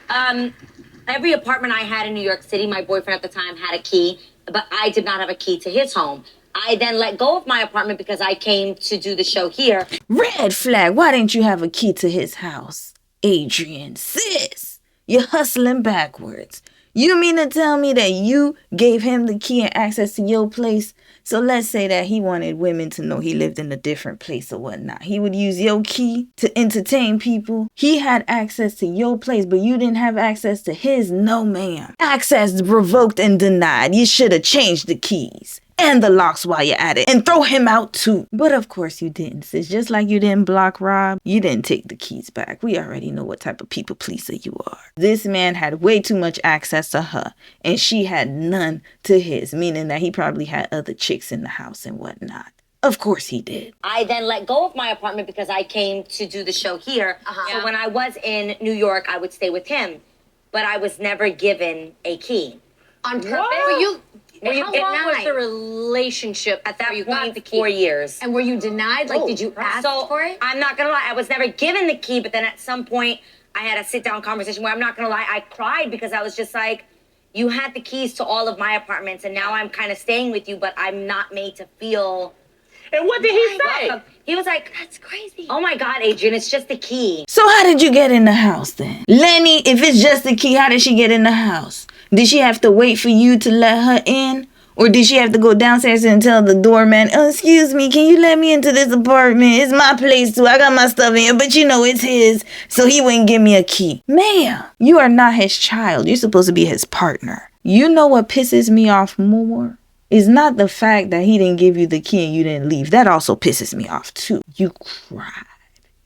Every apartment I had in New York City, my boyfriend at the time had a key, but I did not have a key to his home. I then let go of my apartment because I came to do the show here. Red flag. Why didn't you have a key to his house? Adrienne, sis, you're hustling backwards. You mean to tell me that you gave him the key and access to your place? So let's say that he wanted women to know he lived in a different place or whatnot. He would use your key to entertain people. He had access to your place, but you didn't have access to his. No, ma'am. Access revoked and denied. You should have changed the keys and the locks while you're at it and throw him out too. But of course you didn't, sis. Just like you didn't block Rob, you didn't take the keys back. We already know what type of people pleaser you are. This man had way too much access to her and she had none to his, meaning that he probably had other chicks in the house and whatnot. Of course he did. I then let go of my apartment because I came to do the show here. So when I was in New York, I would stay with him, but I was never given a key. On purpose? How long was the relationship at that you point? got the key? 4 years. And were you denied? Like, did you ask for it? I'm not gonna lie, I was never given the key, but then at some point I had a sit-down conversation where I'm not gonna lie, I cried because I was just like, you had the keys to all of my apartments and now I'm kind of staying with you, but I'm not made to feel. And what did he say? Welcome. He was like, that's crazy. Oh my God, Adrienne, it's just the key. So how did you get in the house then? Lenny, if it's just the key, how did she get in the house? Did she have to wait for you to let her in? Or did she have to go downstairs and tell the doorman, oh, excuse me, can you let me into this apartment? It's my place too. I got my stuff in here, but you know it's his. So he wouldn't give me a key. Ma'am, you are not his child. You're supposed to be his partner. You know what pisses me off more? It's not the fact that he didn't give you the key and you didn't leave. That also pisses me off too. You cried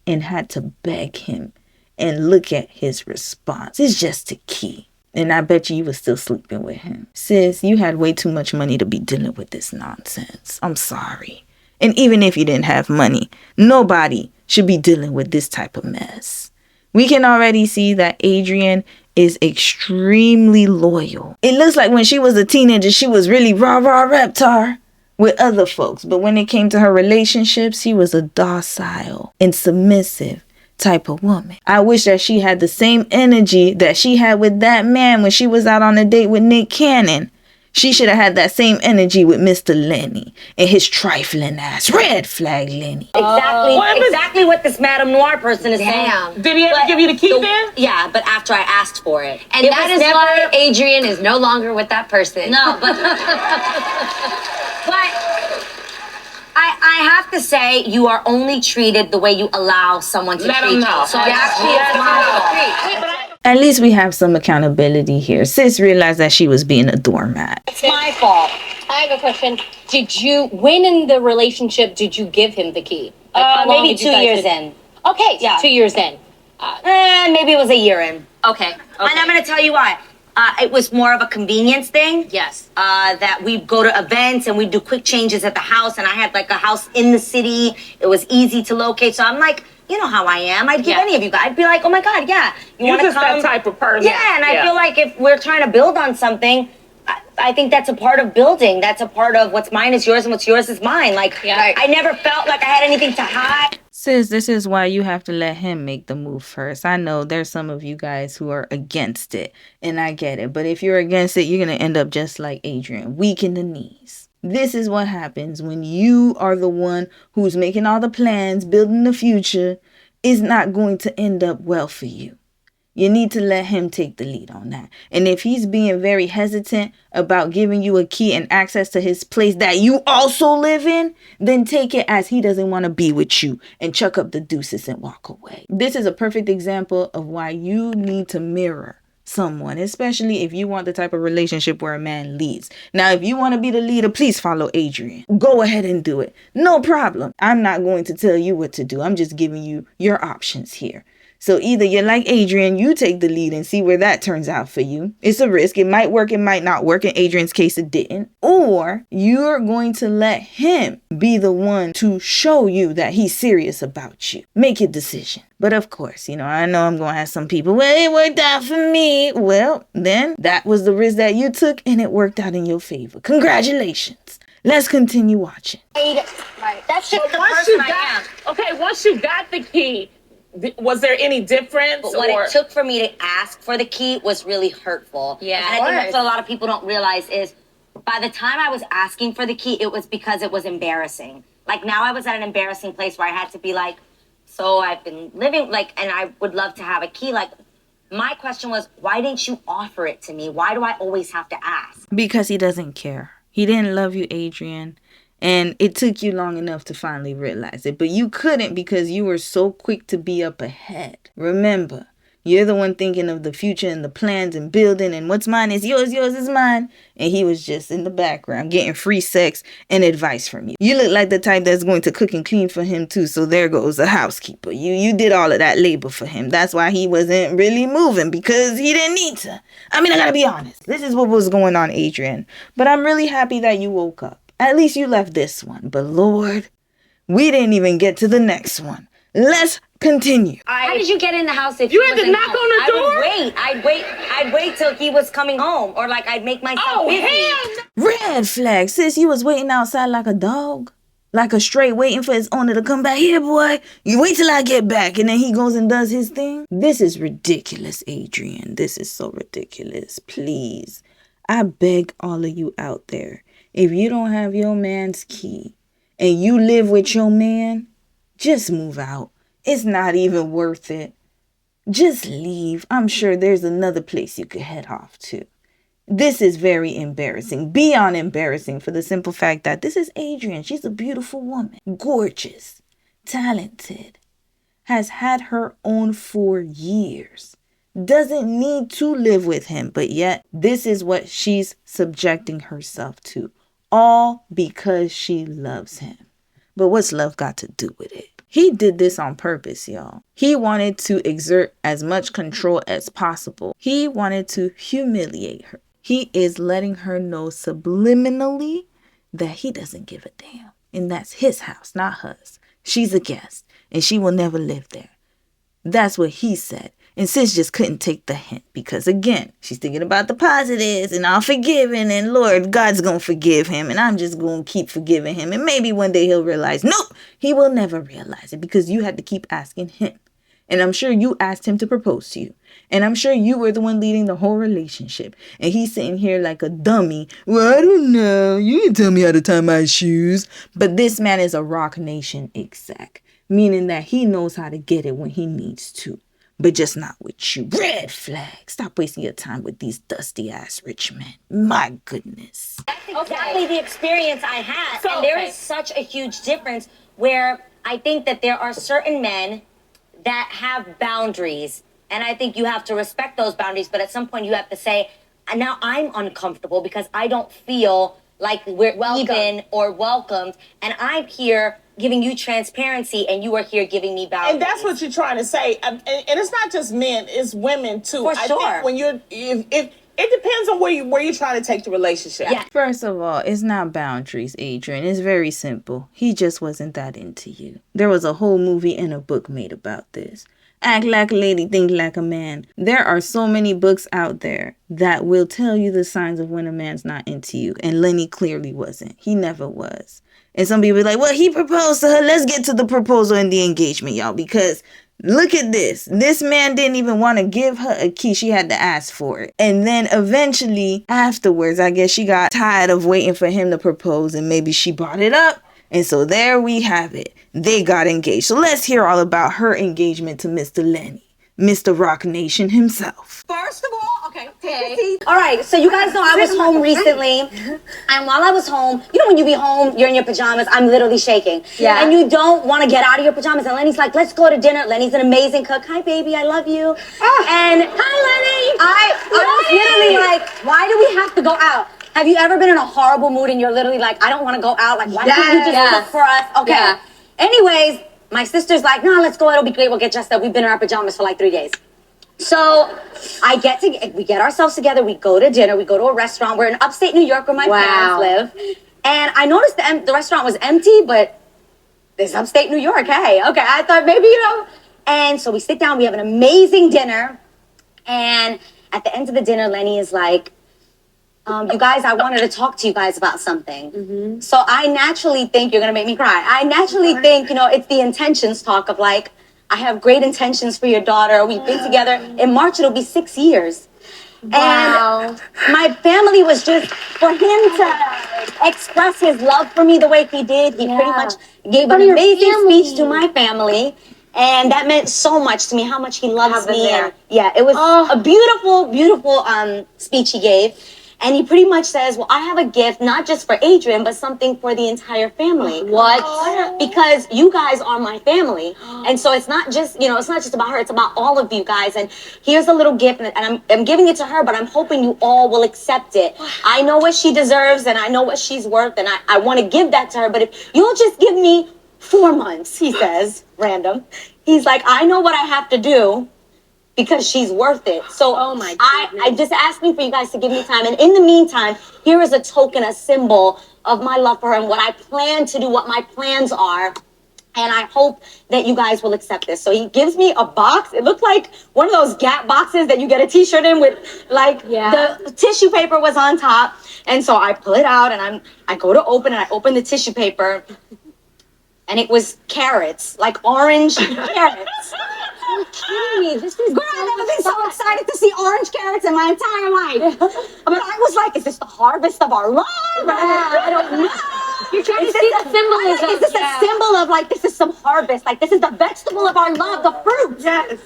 and had to beg him and look at his response. It's just a key. And I bet you were still sleeping with him. Sis, you had way too much money to be dealing with this nonsense. I'm sorry. And even if you didn't have money, nobody should be dealing with this type of mess. We can already see that Adrienne is extremely loyal. It looks like when she was a teenager, she was really rah-rah reptar with other folks. But when it came to her relationships, she was a docile and submissive type of woman. I wish that she had the same energy that she had with that man when she was out on a date with Nick Cannon. She should have had that same energy with Mr. Lenny and his trifling ass. Red flag Lenny. Exactly what this Madame Noir person is saying. Did he ever give you the key then? Yeah, but after I asked for it. And that is why Adrienne is no longer with that person. No, but I have to say, you are only treated the way you allow someone to Let treat him know. you. So actually, it's my fault. At least we have some accountability here. Sis realized that she was being a doormat. It's my fault. I have a question. When in the relationship did you give him the key? Maybe 2 years in. Okay, Yeah. 2 years in. Maybe it was a year in. Okay. And I'm going to tell you why. It was more of a convenience thing. Yes. That we go to events and we do quick changes at the house. And I had like a house in the city. It was easy to locate. So I'm like, you know how I am. I'd give any of you guys. I'd be like, oh my God, yeah. You want to just come? that type of person. Yeah, and I feel like if we're trying to build on something, I think that's a part of building. That's a part of what's mine is yours and what's yours is mine. Like, I never felt like I had anything to hide. Sis, this is why you have to let him make the move first. I know there's some of you guys who are against it, and I get it. But if you're against it, you're going to end up just like Adrienne, weak in the knees. This is what happens when you are the one who's making all the plans, building the future. It's not going to end up well for you. You need to let him take the lead on that. And if he's being very hesitant about giving you a key and access to his place that you also live in, then take it as he doesn't want to be with you and chuck up the deuces and walk away. This is a perfect example of why you need to mirror someone, especially if you want the type of relationship where a man leads. Now, if you want to be the leader, please follow Adrienne. Go ahead and do it. No problem. I'm not going to tell you what to do. I'm just giving you your options here. So either you're like Adrienne, you take the lead and see where that turns out for you. It's a risk. It might work, it might not work. In Adrienne's case, it didn't. Or you're going to let him be the one to show you that he's serious about you. Make your decision. But of course, I know I'm going to have some people, well, it worked out for me. Well, then that was the risk that you took and it worked out in your favor. Congratulations. Let's continue watching. Right. That's just the once person you I am. Okay, once you got the key, was there any difference? But what it took for me to ask for the key was really hurtful. Yeah, and I think that's what a lot of people don't realize is by the time I was asking for the key, it was because it was embarrassing. Like now I was at an embarrassing place where I had to be like, so I've been living and I would love to have a key. Like my question was, why didn't you offer it to me? Why do I always have to ask? Because he doesn't care. He didn't love you, Adrienne. And it took you long enough to finally realize it. But you couldn't because you were so quick to be up ahead. Remember, you're the one thinking of the future and the plans and building and what's mine is yours is mine. And he was just in the background getting free sex and advice from you. You look like the type that's going to cook and clean for him too. So there goes a housekeeper. You did all of that labor for him. That's why he wasn't really moving because he didn't need to. I mean, I gotta be honest. This is what was going on, Adrienne. But I'm really happy that you woke up. At least you left this one. But Lord, we didn't even get to the next one. Let's continue. How did you get in the house if you he had to knock on the door? I'd wait till he was coming home, or like I'd make myself busy. Hell no. Red flag, sis. You was waiting outside like a dog, like a stray waiting for his owner to come back. Here, boy. You wait till I get back, and then he goes and does his thing. This is ridiculous, Adrienne. This is so ridiculous. Please, I beg all of you out there. If you don't have your man's key and you live with your man, just move out. It's not even worth it. Just leave. I'm sure there's another place you could head off to. This is very embarrassing, beyond embarrassing, for the simple fact that this is Adrienne. She's a beautiful woman, gorgeous, talented, has had her own for years. Doesn't need to live with him, but yet this is what she's subjecting herself to. All because she loves him. But what's love got to do with it? He did this on purpose, y'all. He wanted to exert as much control as possible. He wanted to humiliate her. He is letting her know subliminally that he doesn't give a damn. And that's his house, not hers. She's a guest, and she will never live there. That's what he said. And sis just couldn't take the hint because, again, she's thinking about the positives and all forgiving and Lord, God's going to forgive him and I'm just going to keep forgiving him. And maybe one day he'll realize, nope, he will never realize it because you had to keep asking him. And I'm sure you asked him to propose to you. And I'm sure you were the one leading the whole relationship. And he's sitting here like a dummy. Well, I don't know. You didn't tell me how to tie my shoes. But this man is a Rock Nation exec, meaning that he knows how to get it when he needs to. But just not with you. Red flag. Stop wasting your time with these dusty ass rich men. My goodness. That's exactly the experience I had. And there is such a huge difference where I think that there are certain men that have boundaries. And I think you have to respect those boundaries. But at some point you have to say, and now I'm uncomfortable because I don't feel like we're even or welcomed. And I'm here giving you transparency and you are here giving me boundaries. And that's what you're trying to say. And it's not just men, it's women too. For sure. I think when you're, it depends on where you're trying to take the relationship. Yeah. First of all, it's not boundaries, Adrienne. It's very simple. He just wasn't that into you. There was a whole movie and a book made about this. Act like a lady, think like a man. There are so many books out there that will tell you the signs of when a man's not into you. And Lenny clearly wasn't. He never was. And some people be like, well, he proposed to her. Let's get to the proposal and the engagement, y'all. Because look at this. This man didn't even want to give her a key. She had to ask for it. And then eventually afterwards, I guess she got tired of waiting for him to propose. And maybe she brought it up. And so there we have it. They got engaged. So let's hear all about her engagement to Mr. Lenny, Mr. Rock Nation himself. First of all, okay. All right, so you guys know I was home recently. And while I was home, you know when you be home, you're in your pajamas, I'm literally shaking. Yeah. And you don't want to get out of your pajamas. And Lenny's like, let's go to dinner. Lenny's an amazing cook. Hi, baby, I love you. And hi, Lenny. I was literally like, why do we have to go out? Have you ever been in a horrible mood and you're literally like, I don't want to go out? Like, why can't you just cook for us? Okay. Yeah. Anyways, my sister's like, no, let's go. It'll be great. We'll get dressed up. We've been in our pajamas for like 3 days. So we get ourselves together. We go to dinner. We go to a restaurant. We're in upstate New York where my parents live. And I noticed the restaurant was empty, but it's upstate New York. Hey, okay. I thought maybe, And so we sit down. We have an amazing dinner. And at the end of the dinner, Lenny is like, you guys, I wanted to talk to you guys about something. So I naturally think you're going to make me cry. I naturally think, it's the intentions talk of like, I have great intentions for your daughter. We've been together. In March, it'll be 6 years. Wow. And my family was just, for him to express his love for me the way he did, he pretty much gave an amazing speech to my family. And that meant so much to me, how much he loves me. And it was a beautiful, beautiful speech he gave. And he pretty much says, well, I have a gift, not just for Adrienne, but something for the entire family. What? Because you guys are my family. And so it's not just, it's not just about her, it's about all of you guys. And here's a little gift, and I'm giving it to her, but I'm hoping you all will accept it. I know what she deserves, and I know what she's worth, and I want to give that to her. But if you'll just give me 4 months, he says, random. He's like, I know what I have to do, because she's worth it. So I just asking for you guys to give me time. And in the meantime, here is a token, a symbol of my love for her and what I plan to do, what my plans are. And I hope that you guys will accept this. So he gives me a box. It looked like one of those Gap boxes that you get a t-shirt in with the tissue paper was on top. And so I pull it out and I go to open and I open the tissue paper. And it was carrots, like orange carrots. You're kidding me. This is Girl, I've never been so excited to see orange carrots in my entire life. But I was like, is this the harvest of our love? I don't know. You're trying to see the symbolism. Is this a symbol of like, this is some harvest? Like, this is the vegetable of our love, the fruit. Yes.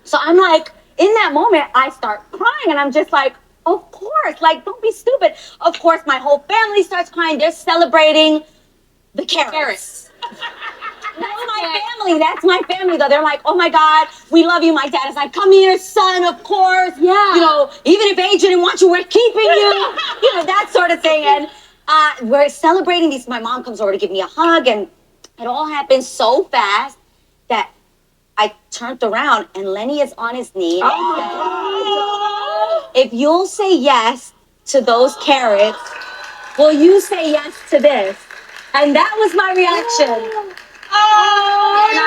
So I'm like, in that moment, I start crying and I'm just like, of course, like, don't be stupid. Of course, my whole family starts crying. They're celebrating the carrots. That's my family, though. They're like, oh my God, we love you. My dad is like, come here, son, of course. Yeah. Even if Adrienne didn't want you, we're keeping you. That sort of thing. And we're celebrating these. My mom comes over to give me a hug, and it all happened so fast that I turned around, and Lenny is on his knee. And if you'll say yes to those carrots, will you say yes to this? And that was my reaction. And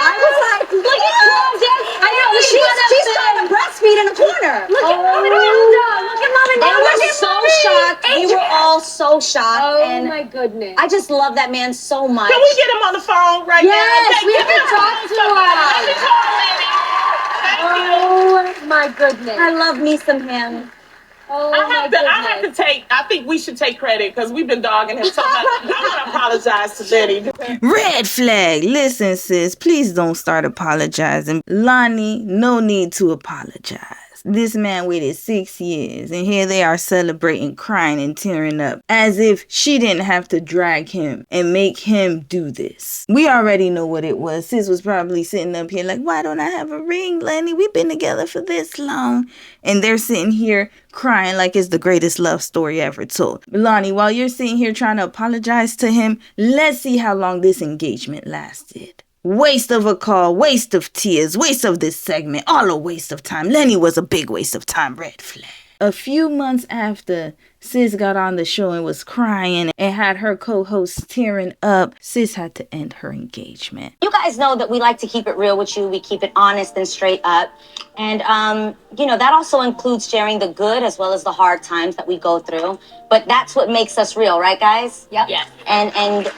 I was like, look at mom. I know, she's trying to breastfeed in a corner. Look at mom and Dad. Look at mom and Dad. They were so shocked. We were all so shocked. Oh my goodness. I just love that man so much. Can we get him on the phone right now? Yes, we have to talk to him. Oh my goodness. I love me some him. Oh, I think we should take credit because we've been dogging him so much. I want to apologize to Betty. Red flag. Listen, sis, please don't start apologizing. Lonnie, no need to apologize. This man waited 6 years, and here they are celebrating, crying, and tearing up, as if she didn't have to drag him and make him do this. We already know what it was. Sis was probably sitting up here like, why don't I have a ring, Lenny? We've been together for this long. And they're sitting here crying like it's the greatest love story ever told. Lonnie, while you're sitting here trying to apologize to him, let's see how long this engagement lasted. Waste of a call, waste of tears, waste of this segment, all a waste of time. Lenny was a big waste of time, red flag. A few months after Sis got on the show and was crying and had her co-host tearing up, Sis had to end her engagement. You guys know that we like to keep it real with you. We keep it honest and straight up. And, that also includes sharing the good as well as the hard times that we go through. But that's what makes us real, right, guys? Yep. Yeah. And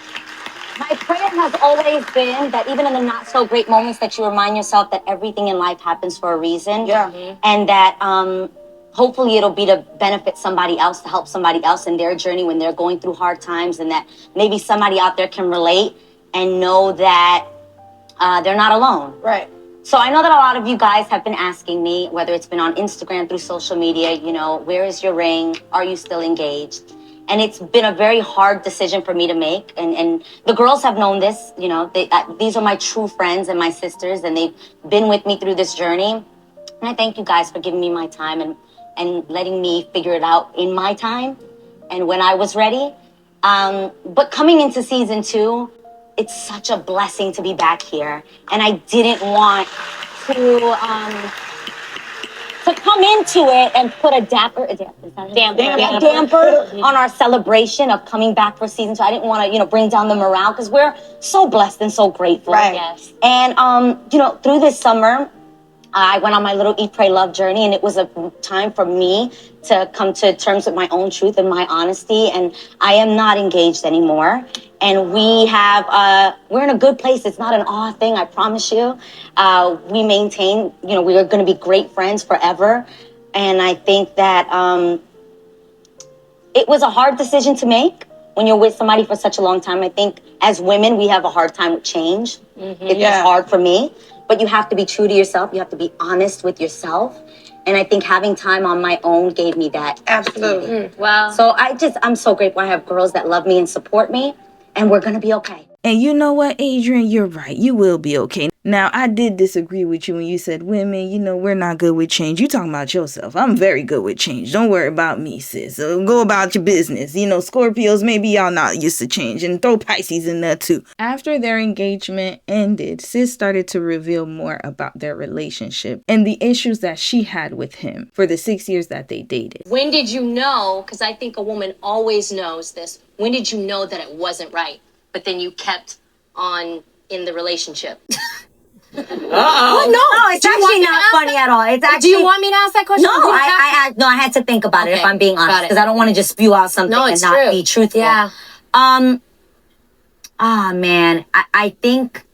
my prayer has always been that even in the not so great moments that you remind yourself that everything in life happens for a reason. Yeah. And that hopefully it'll be to benefit somebody else, to help somebody else in their journey when they're going through hard times, and that maybe somebody out there can relate and know that they're not alone. Right. So I know that a lot of you guys have been asking me, whether it's been on Instagram, through social media, where is your ring? Are you still engaged? And it's been a very hard decision for me to make. And the girls have known this, these are my true friends and my sisters, and they've been with me through this journey. And I thank you guys for giving me my time and letting me figure it out in my time and when I was ready. But coming into season 2, it's such a blessing to be back here. And I didn't want to come into it and put a damper on our celebration of coming back for season 2. I didn't want to, bring down the morale because we're so blessed and so grateful. Right. Yes. And, through this summer, I went on my little Eat, Pray, Love journey, and it was a time for me to come to terms with my own truth and my honesty. And I am not engaged anymore. And we're in a good place. It's not an awe thing, I promise you. We maintain, we are going to be great friends forever. And I think that it was a hard decision to make when you're with somebody for such a long time. I think as women, we have a hard time with change. It was hard for me. But you have to be true to yourself. You have to be honest with yourself. And I think having time on my own gave me that. Absolutely. Wow. So I'm so grateful I have girls that love me and support me. And we're going to be okay. And you know what, Adrienne? You're right. You will be okay. Now, I did disagree with you when you said, women, we're not good with change. You talking about yourself. I'm very good with change. Don't worry about me, sis. Go about your business. Scorpios, maybe y'all not used to change. And throw Pisces in there, too. After their engagement ended, sis started to reveal more about their relationship and the issues that she had with him for the 6 years that they dated. When did you know, because I think a woman always knows this, when did you know that it wasn't right, but then you kept on in the relationship? Well, no, it's actually not funny at all. It's actually. Do you want me to ask that question? No, I had to think about it, if I'm being honest, because I don't want to just spew out something and not be truthful. Yeah. Man, I think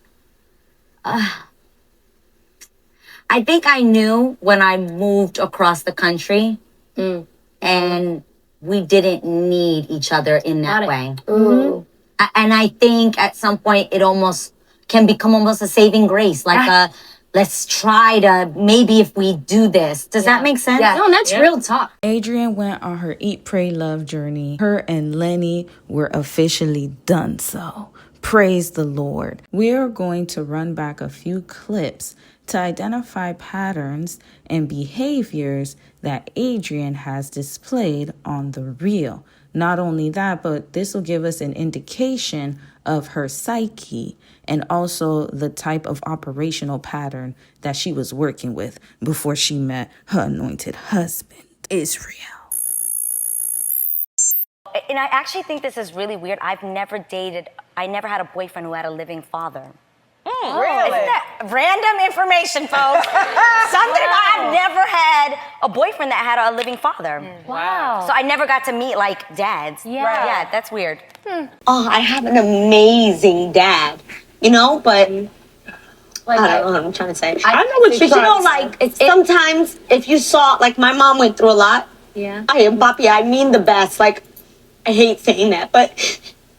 I knew when I moved across the country, and we didn't need each other in that way. Mm-hmm. And I think at some point it almost can become almost a saving grace, like let's try to, maybe if we do this. Does that make sense? Yeah. No, that's real talk. Adrienne went on her Eat, Pray, Love journey. Her and Lenny were officially done so. Praise the Lord. We are going to run back a few clips to identify patterns and behaviors that Adrienne has displayed on the reel. Not only that, but this will give us an indication of her psyche and also the type of operational pattern that she was working with before she met her anointed husband, Israel. And I actually think this is really weird. I never had a boyfriend who had a living father. Really? Isn't that random information, folks? I've never had a boyfriend that had a living father. Wow. So I never got to meet dads. Yeah. Right. Yeah, that's weird. Oh, I have an amazing dad, but I don't know what I'm trying to say. I know what you're trying to say. Sometimes if you saw, my mom went through a lot. Yeah. I am Papi, I mean the best. I hate saying that, but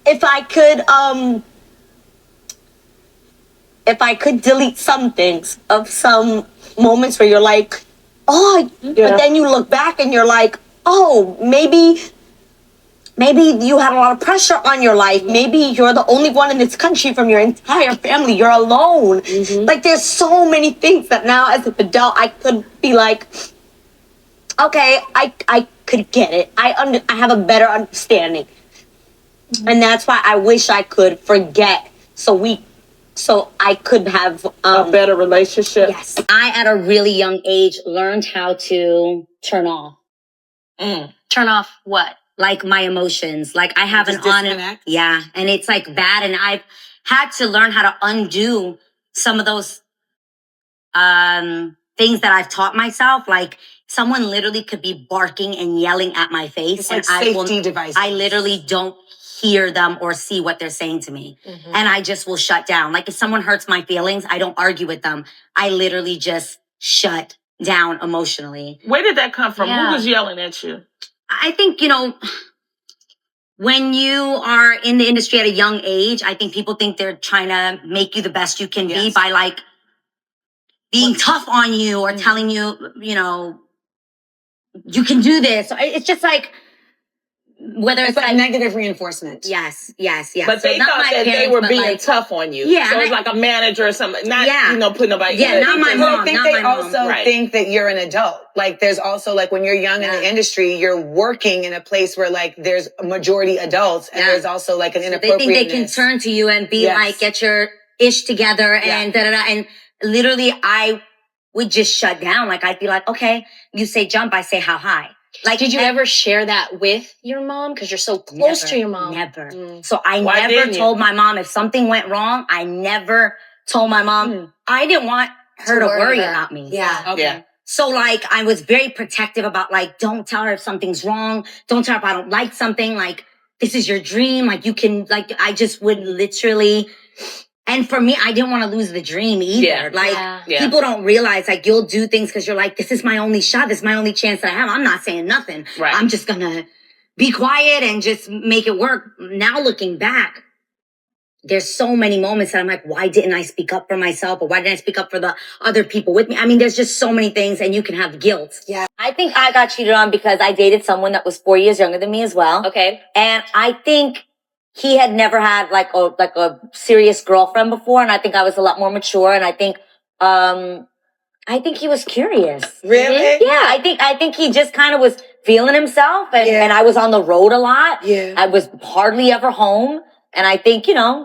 if I could delete some things of some moments where you're like, oh, but then you look back and you're like, oh, maybe you had a lot of pressure on your life. Maybe you're the only one in this country from your entire family. You're alone. Mm-hmm. There's so many things that now as an adult, I could be like, okay, I could get it. I have a better understanding. Mm-hmm. And that's why I wish I could forget so I could have a better relationship. Yes. I, at a really young age, learned how to turn off. Turn off what? My emotions. I have an honest. Yeah. And it's bad. And I've had to learn how to undo some of those things that I've taught myself. Someone literally could be barking and yelling at my face. It's safety devices. I literally don't hear them or see what they're saying to me. Mm-hmm. And I just will shut down. If someone hurts my feelings, I don't argue with them. I literally just shut down emotionally. Where did that come from? Who was yelling at you? I think, when you are in the industry at a young age, I think people think they're trying to make you the best you can be by being tough on you or telling you, you can do this. It's just whether It's like negative reinforcement. Yes. But So they not thought my that they parents, were but, being like, tough on you. Yeah, So and it's like a manager or something. Not, you know, putting nobody. Yeah, not my mom. I think not they my mom. also Right. think that you're an adult. Like, there's also, like, when you're young in the industry, you're working in a place where, like, there's a majority adults, and there's also, like, an They inappropriateness. think they can turn to you and be like, get your ish together and da-da-da. And literally, I would just shut down. Like, I'd be like, okay, you say jump, I say how high. Like, did you ever share that with your mom? Because you're so close to your mom. Never. So I Why never didn't you? told my mom if something went wrong. I never told my mom. I didn't want her to worry about me. Yeah. Okay. Yeah. So like, I was very protective about like, don't tell her if something's wrong. Don't tell her if I don't like something. Like, this is your dream. Like, you can, like, I just would literally. And for me, I didn't want to lose the dream either. Yeah. Like, Yeah. people don't realize, like, you'll do things because you're like, this is my only shot. This is my only chance that I have. I'm not saying nothing. Right. I'm just going to be quiet and just make it work. Now looking back, there's so many moments that I'm like, why didn't I speak up for myself? Or why didn't I speak up for the other people with me? I mean, there's just so many things, and you can have guilt. Yeah. I think I got cheated on because I dated someone that was 4 years younger than me as well. Okay. And I think he had never had like a serious girlfriend before. And I think I was a lot more mature. And I think he was curious. Really? Yeah. I think he just kind of was feeling himself. And I was on the road a lot. Yeah. I was hardly ever home. And I think, Right.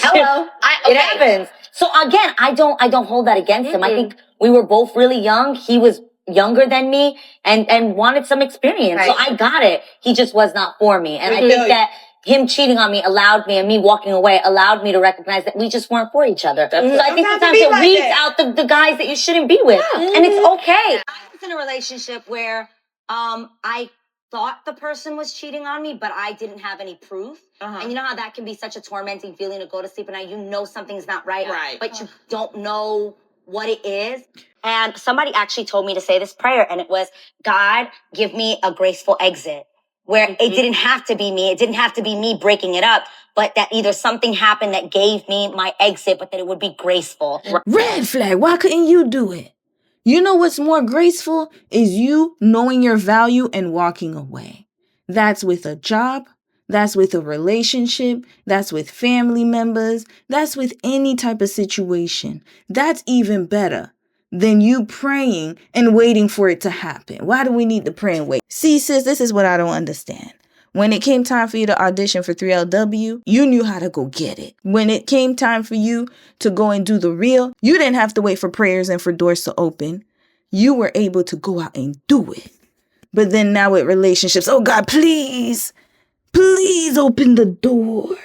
hello. It happens. So again, I don't hold that against him. I think we were both really young. He was younger than me and wanted some experience. So I got it. He just was not for me. And I think that him cheating on me allowed me, and me walking away allowed me to recognize that we just weren't for each other. So I think sometimes it weeds out the guys that you shouldn't be with. And it's okay. I was in a relationship where I thought the person was cheating on me, but I didn't have any proof. And you know how that can be such a tormenting feeling to go to sleep at night. You know something's not right, but you don't know what it is. And somebody actually told me to say this prayer, and it was, God, give me a graceful exit. Where it didn't have to be me. It didn't have to be me breaking it up, but that either something happened that gave me my exit, but that it would be graceful. Red flag. Why couldn't you do it? You know what's more graceful is you knowing your value and walking away. That's with a job. That's with a relationship. That's with family members. That's with any type of situation. That's even better than you praying and waiting for it to happen. Why do we need to pray and wait? See, sis, this is what I don't understand. When it came time for you to audition for 3LW, you knew how to go get it. When it came time for you to go and do the real, you didn't have to wait for prayers and for doors to open. You were able to go out and do it. But then now with relationships, oh God, please open the door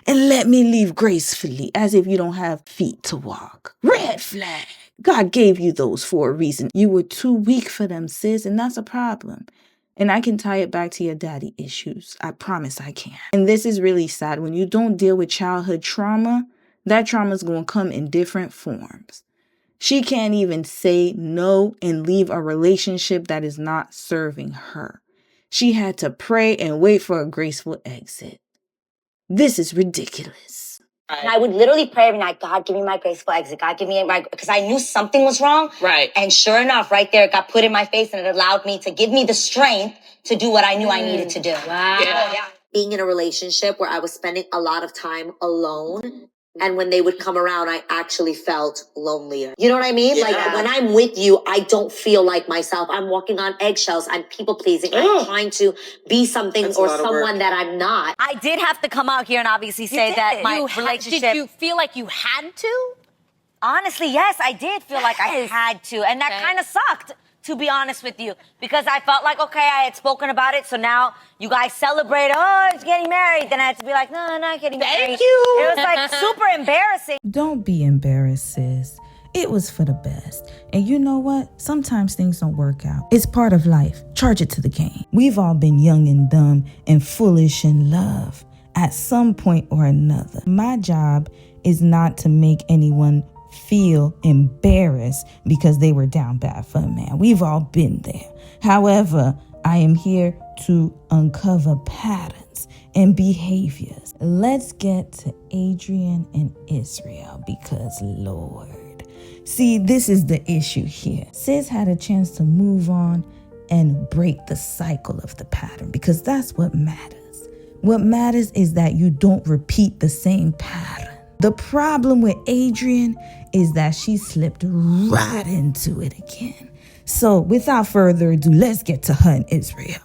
and let me leave gracefully, as if you don't have feet to walk. Red flag. God gave you those for a reason. You were too weak for them, sis, and that's a problem. And I can tie it back to your daddy issues. I promise I can. And this is really sad. When you don't deal with childhood trauma, that trauma is going to come in different forms. She can't even say no and leave a relationship that is not serving her. She had to pray and wait for a graceful exit. This is ridiculous. And I would literally pray every night, God, give me my graceful exit. God, give me my, because I knew something was wrong. Right. And sure enough, right there, it got put in my face, and it allowed me to give me the strength to do what I knew I needed to do. Wow. Yeah. Being in a relationship where I was spending a lot of time alone, and when they would come around, I actually felt lonelier. You know what I mean? Yeah. Like, when I'm with you, I don't feel like myself. I'm walking on eggshells. I'm people pleasing. I'm trying to be something or someone that I'm not. I did have to come out here and obviously say that my relationship. Did you feel like you had to? Honestly, yes, I did feel like I had to. And that kind of sucked, to be honest with you. Because I felt like, okay, I had spoken about it. So now you guys celebrate, oh, it's getting married. Then I had to be like, no, I'm not getting married. Thank you. It was like super embarrassing. Don't be embarrassed, sis. It was for the best. And you know what? Sometimes things don't work out. It's part of life. Charge it to the game. We've all been young and dumb and foolish in love at some point or another. My job is not to make anyone feel embarrassed because they were down bad for a man. We've all been there. However, I am here to uncover patterns and behaviors. Let's get to Adrienne and Israel, because Lord. See, this is the issue here. Sis had a chance to move on and break the cycle of the pattern, because that's what matters. What matters is that you don't repeat the same pattern. The problem with Adrienne is that she slipped right into it again. So without further ado, let's get to her and Israel.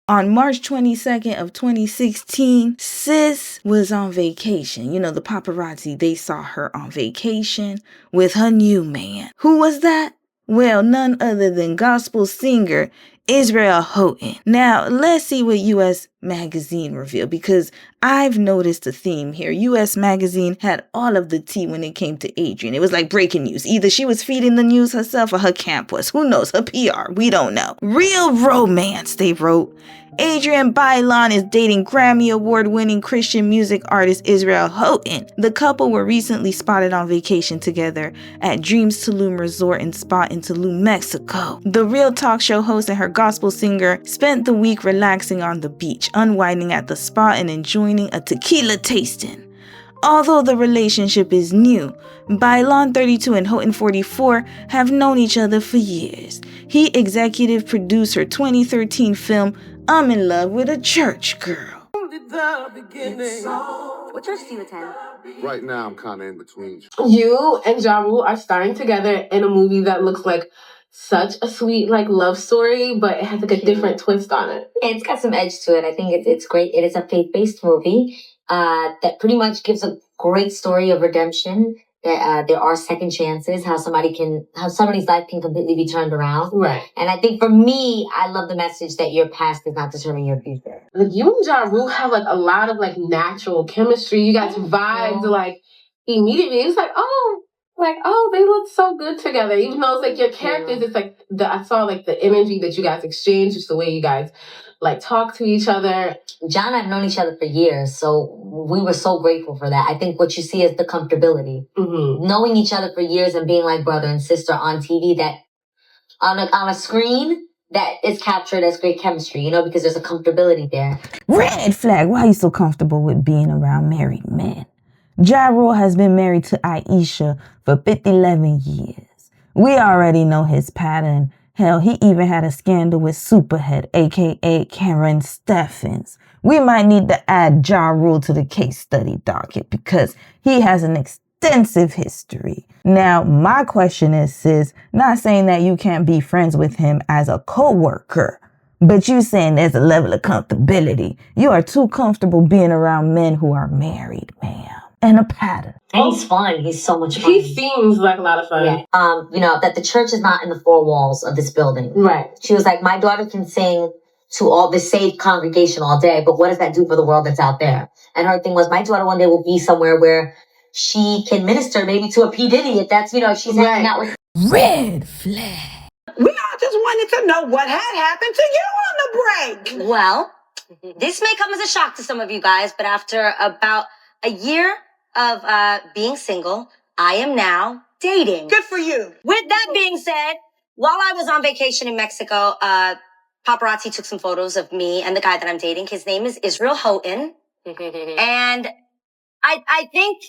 On March 22nd of 2016, Sis was on vacation. You know, the paparazzi, they saw her on vacation with her new man. Who was that? Well, none other than gospel singer Israel Houghton. Now, let's see what U.S. Magazine revealed, because I've noticed a theme here. U.S. Magazine had all of the tea when it came to Adrienne. It was like breaking news. Either she was feeding the news herself or her camp was. Who knows? Her PR. We don't know. Real romance, they wrote. Adrienne Bailon is dating Grammy Award-winning Christian music artist Israel Houghton. The couple were recently spotted on vacation together at Dreams Tulum Resort and Spa in Tulum, Mexico. The Real talk show host and her gospel singer spent the week relaxing on the beach, unwinding at the spa and enjoying a tequila tasting. Although the relationship is new, Bailon 32 and Houghton 44 have known each other for years. He executive produced her 2013 film I'm in Love with a Church Girl. What church do you attend? Right now, I'm kind of in between. You and Ja Rule are starring together in a movie that looks like such a sweet love story, but it has a different twist on it. It's got some edge to it. I think it's great. It is a faith-based movie that pretty much gives a great story of redemption. That there are second chances, how somebody's life can completely be turned around. Right. And I think for me, I love the message that your past does not determine your future. You and Ja Rule have a lot of natural chemistry. You guys vibed immediately. It's they look so good together. Even though it's your characters, it's I saw the energy that you guys exchange, just the way you guys talk to each other. John and I have known each other for years, so we were so grateful for that. I think what you see is the comfortability. Mm-hmm. Knowing each other for years and being like brother and sister on TV, that on a screen, that is captured as great chemistry, because there's a comfortability there. Red flag, why are you so comfortable with being around married men? Ja Rule has been married to Aisha for 11 years. We already know his pattern. Hell, he even had a scandal with Superhead, aka Karen Steffens. We might need to add Ja Rule to the case study docket because he has an extensive history. Now, my question is, sis, not saying that you can't be friends with him as a co-worker, but you saying there's a level of comfortability. You are too comfortable being around men who are married, ma'am. And a pattern. And he's fun. He's so much fun. He seems like a lot of fun. Yeah. That the church is not in the four walls of this building. Right. She was like, my daughter can sing to all the saved congregation all day, but what does that do for the world that's out there? And her thing was, my daughter one day will be somewhere where she can minister maybe to a P. Diddy if that's, she's hanging out with. Red flag. We all just wanted to know what had happened to you on the break. Well, this may come as a shock to some of you guys, but after about a year of being single, I am now dating. Good for you. With that being said, while I was on vacation in Mexico, paparazzi took some photos of me and the guy that I'm dating. His name is Israel Houghton. And I think,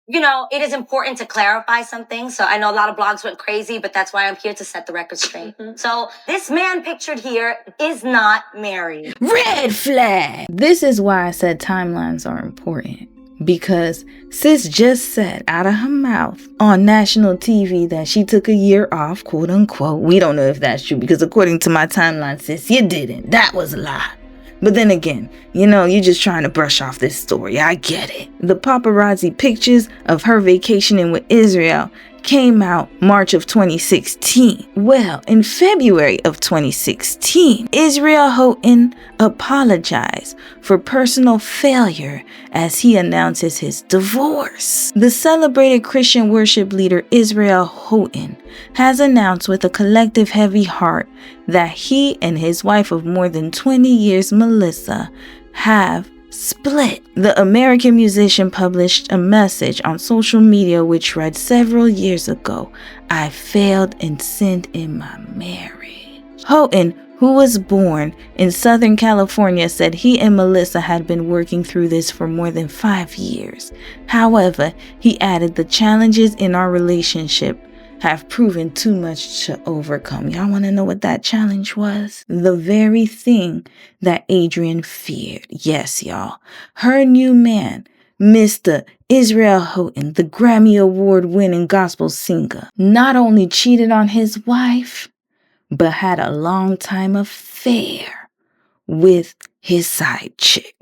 it is important to clarify something. So I know a lot of blogs went crazy, but that's why I'm here to set the record straight. So this man pictured here is not married. Red flag. This is why I said timelines are important. Because sis just said out of her mouth on national TV that she took a year off, quote unquote. We don't know if that's true because according to my timeline, sis, you didn't. That was a lie. But then again, you're just trying to brush off this story. I get it. The paparazzi pictures of her vacationing with Israel came out March of 2016. Well, in February of 2016, Israel Houghton apologized for personal failure as he announces his divorce. The celebrated Christian worship leader Israel Houghton has announced with a collective heavy heart that he and his wife of more than 20 years, Melissa, have split. The American musician published a message on social media which read, several years ago, I failed and sinned in my marriage. Houghton, who was born in Southern California, said he and Melissa had been working through this for more than 5 years. However, he added the challenges in our relationship have proven too much to overcome. Y'all want to know what that challenge was? The very thing that Adrienne feared. Yes, y'all. Her new man, Mr. Israel Houghton, the Grammy Award-winning gospel singer, not only cheated on his wife, but had a long-time affair with his side chick.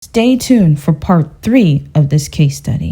Stay tuned for part 3 of this case study.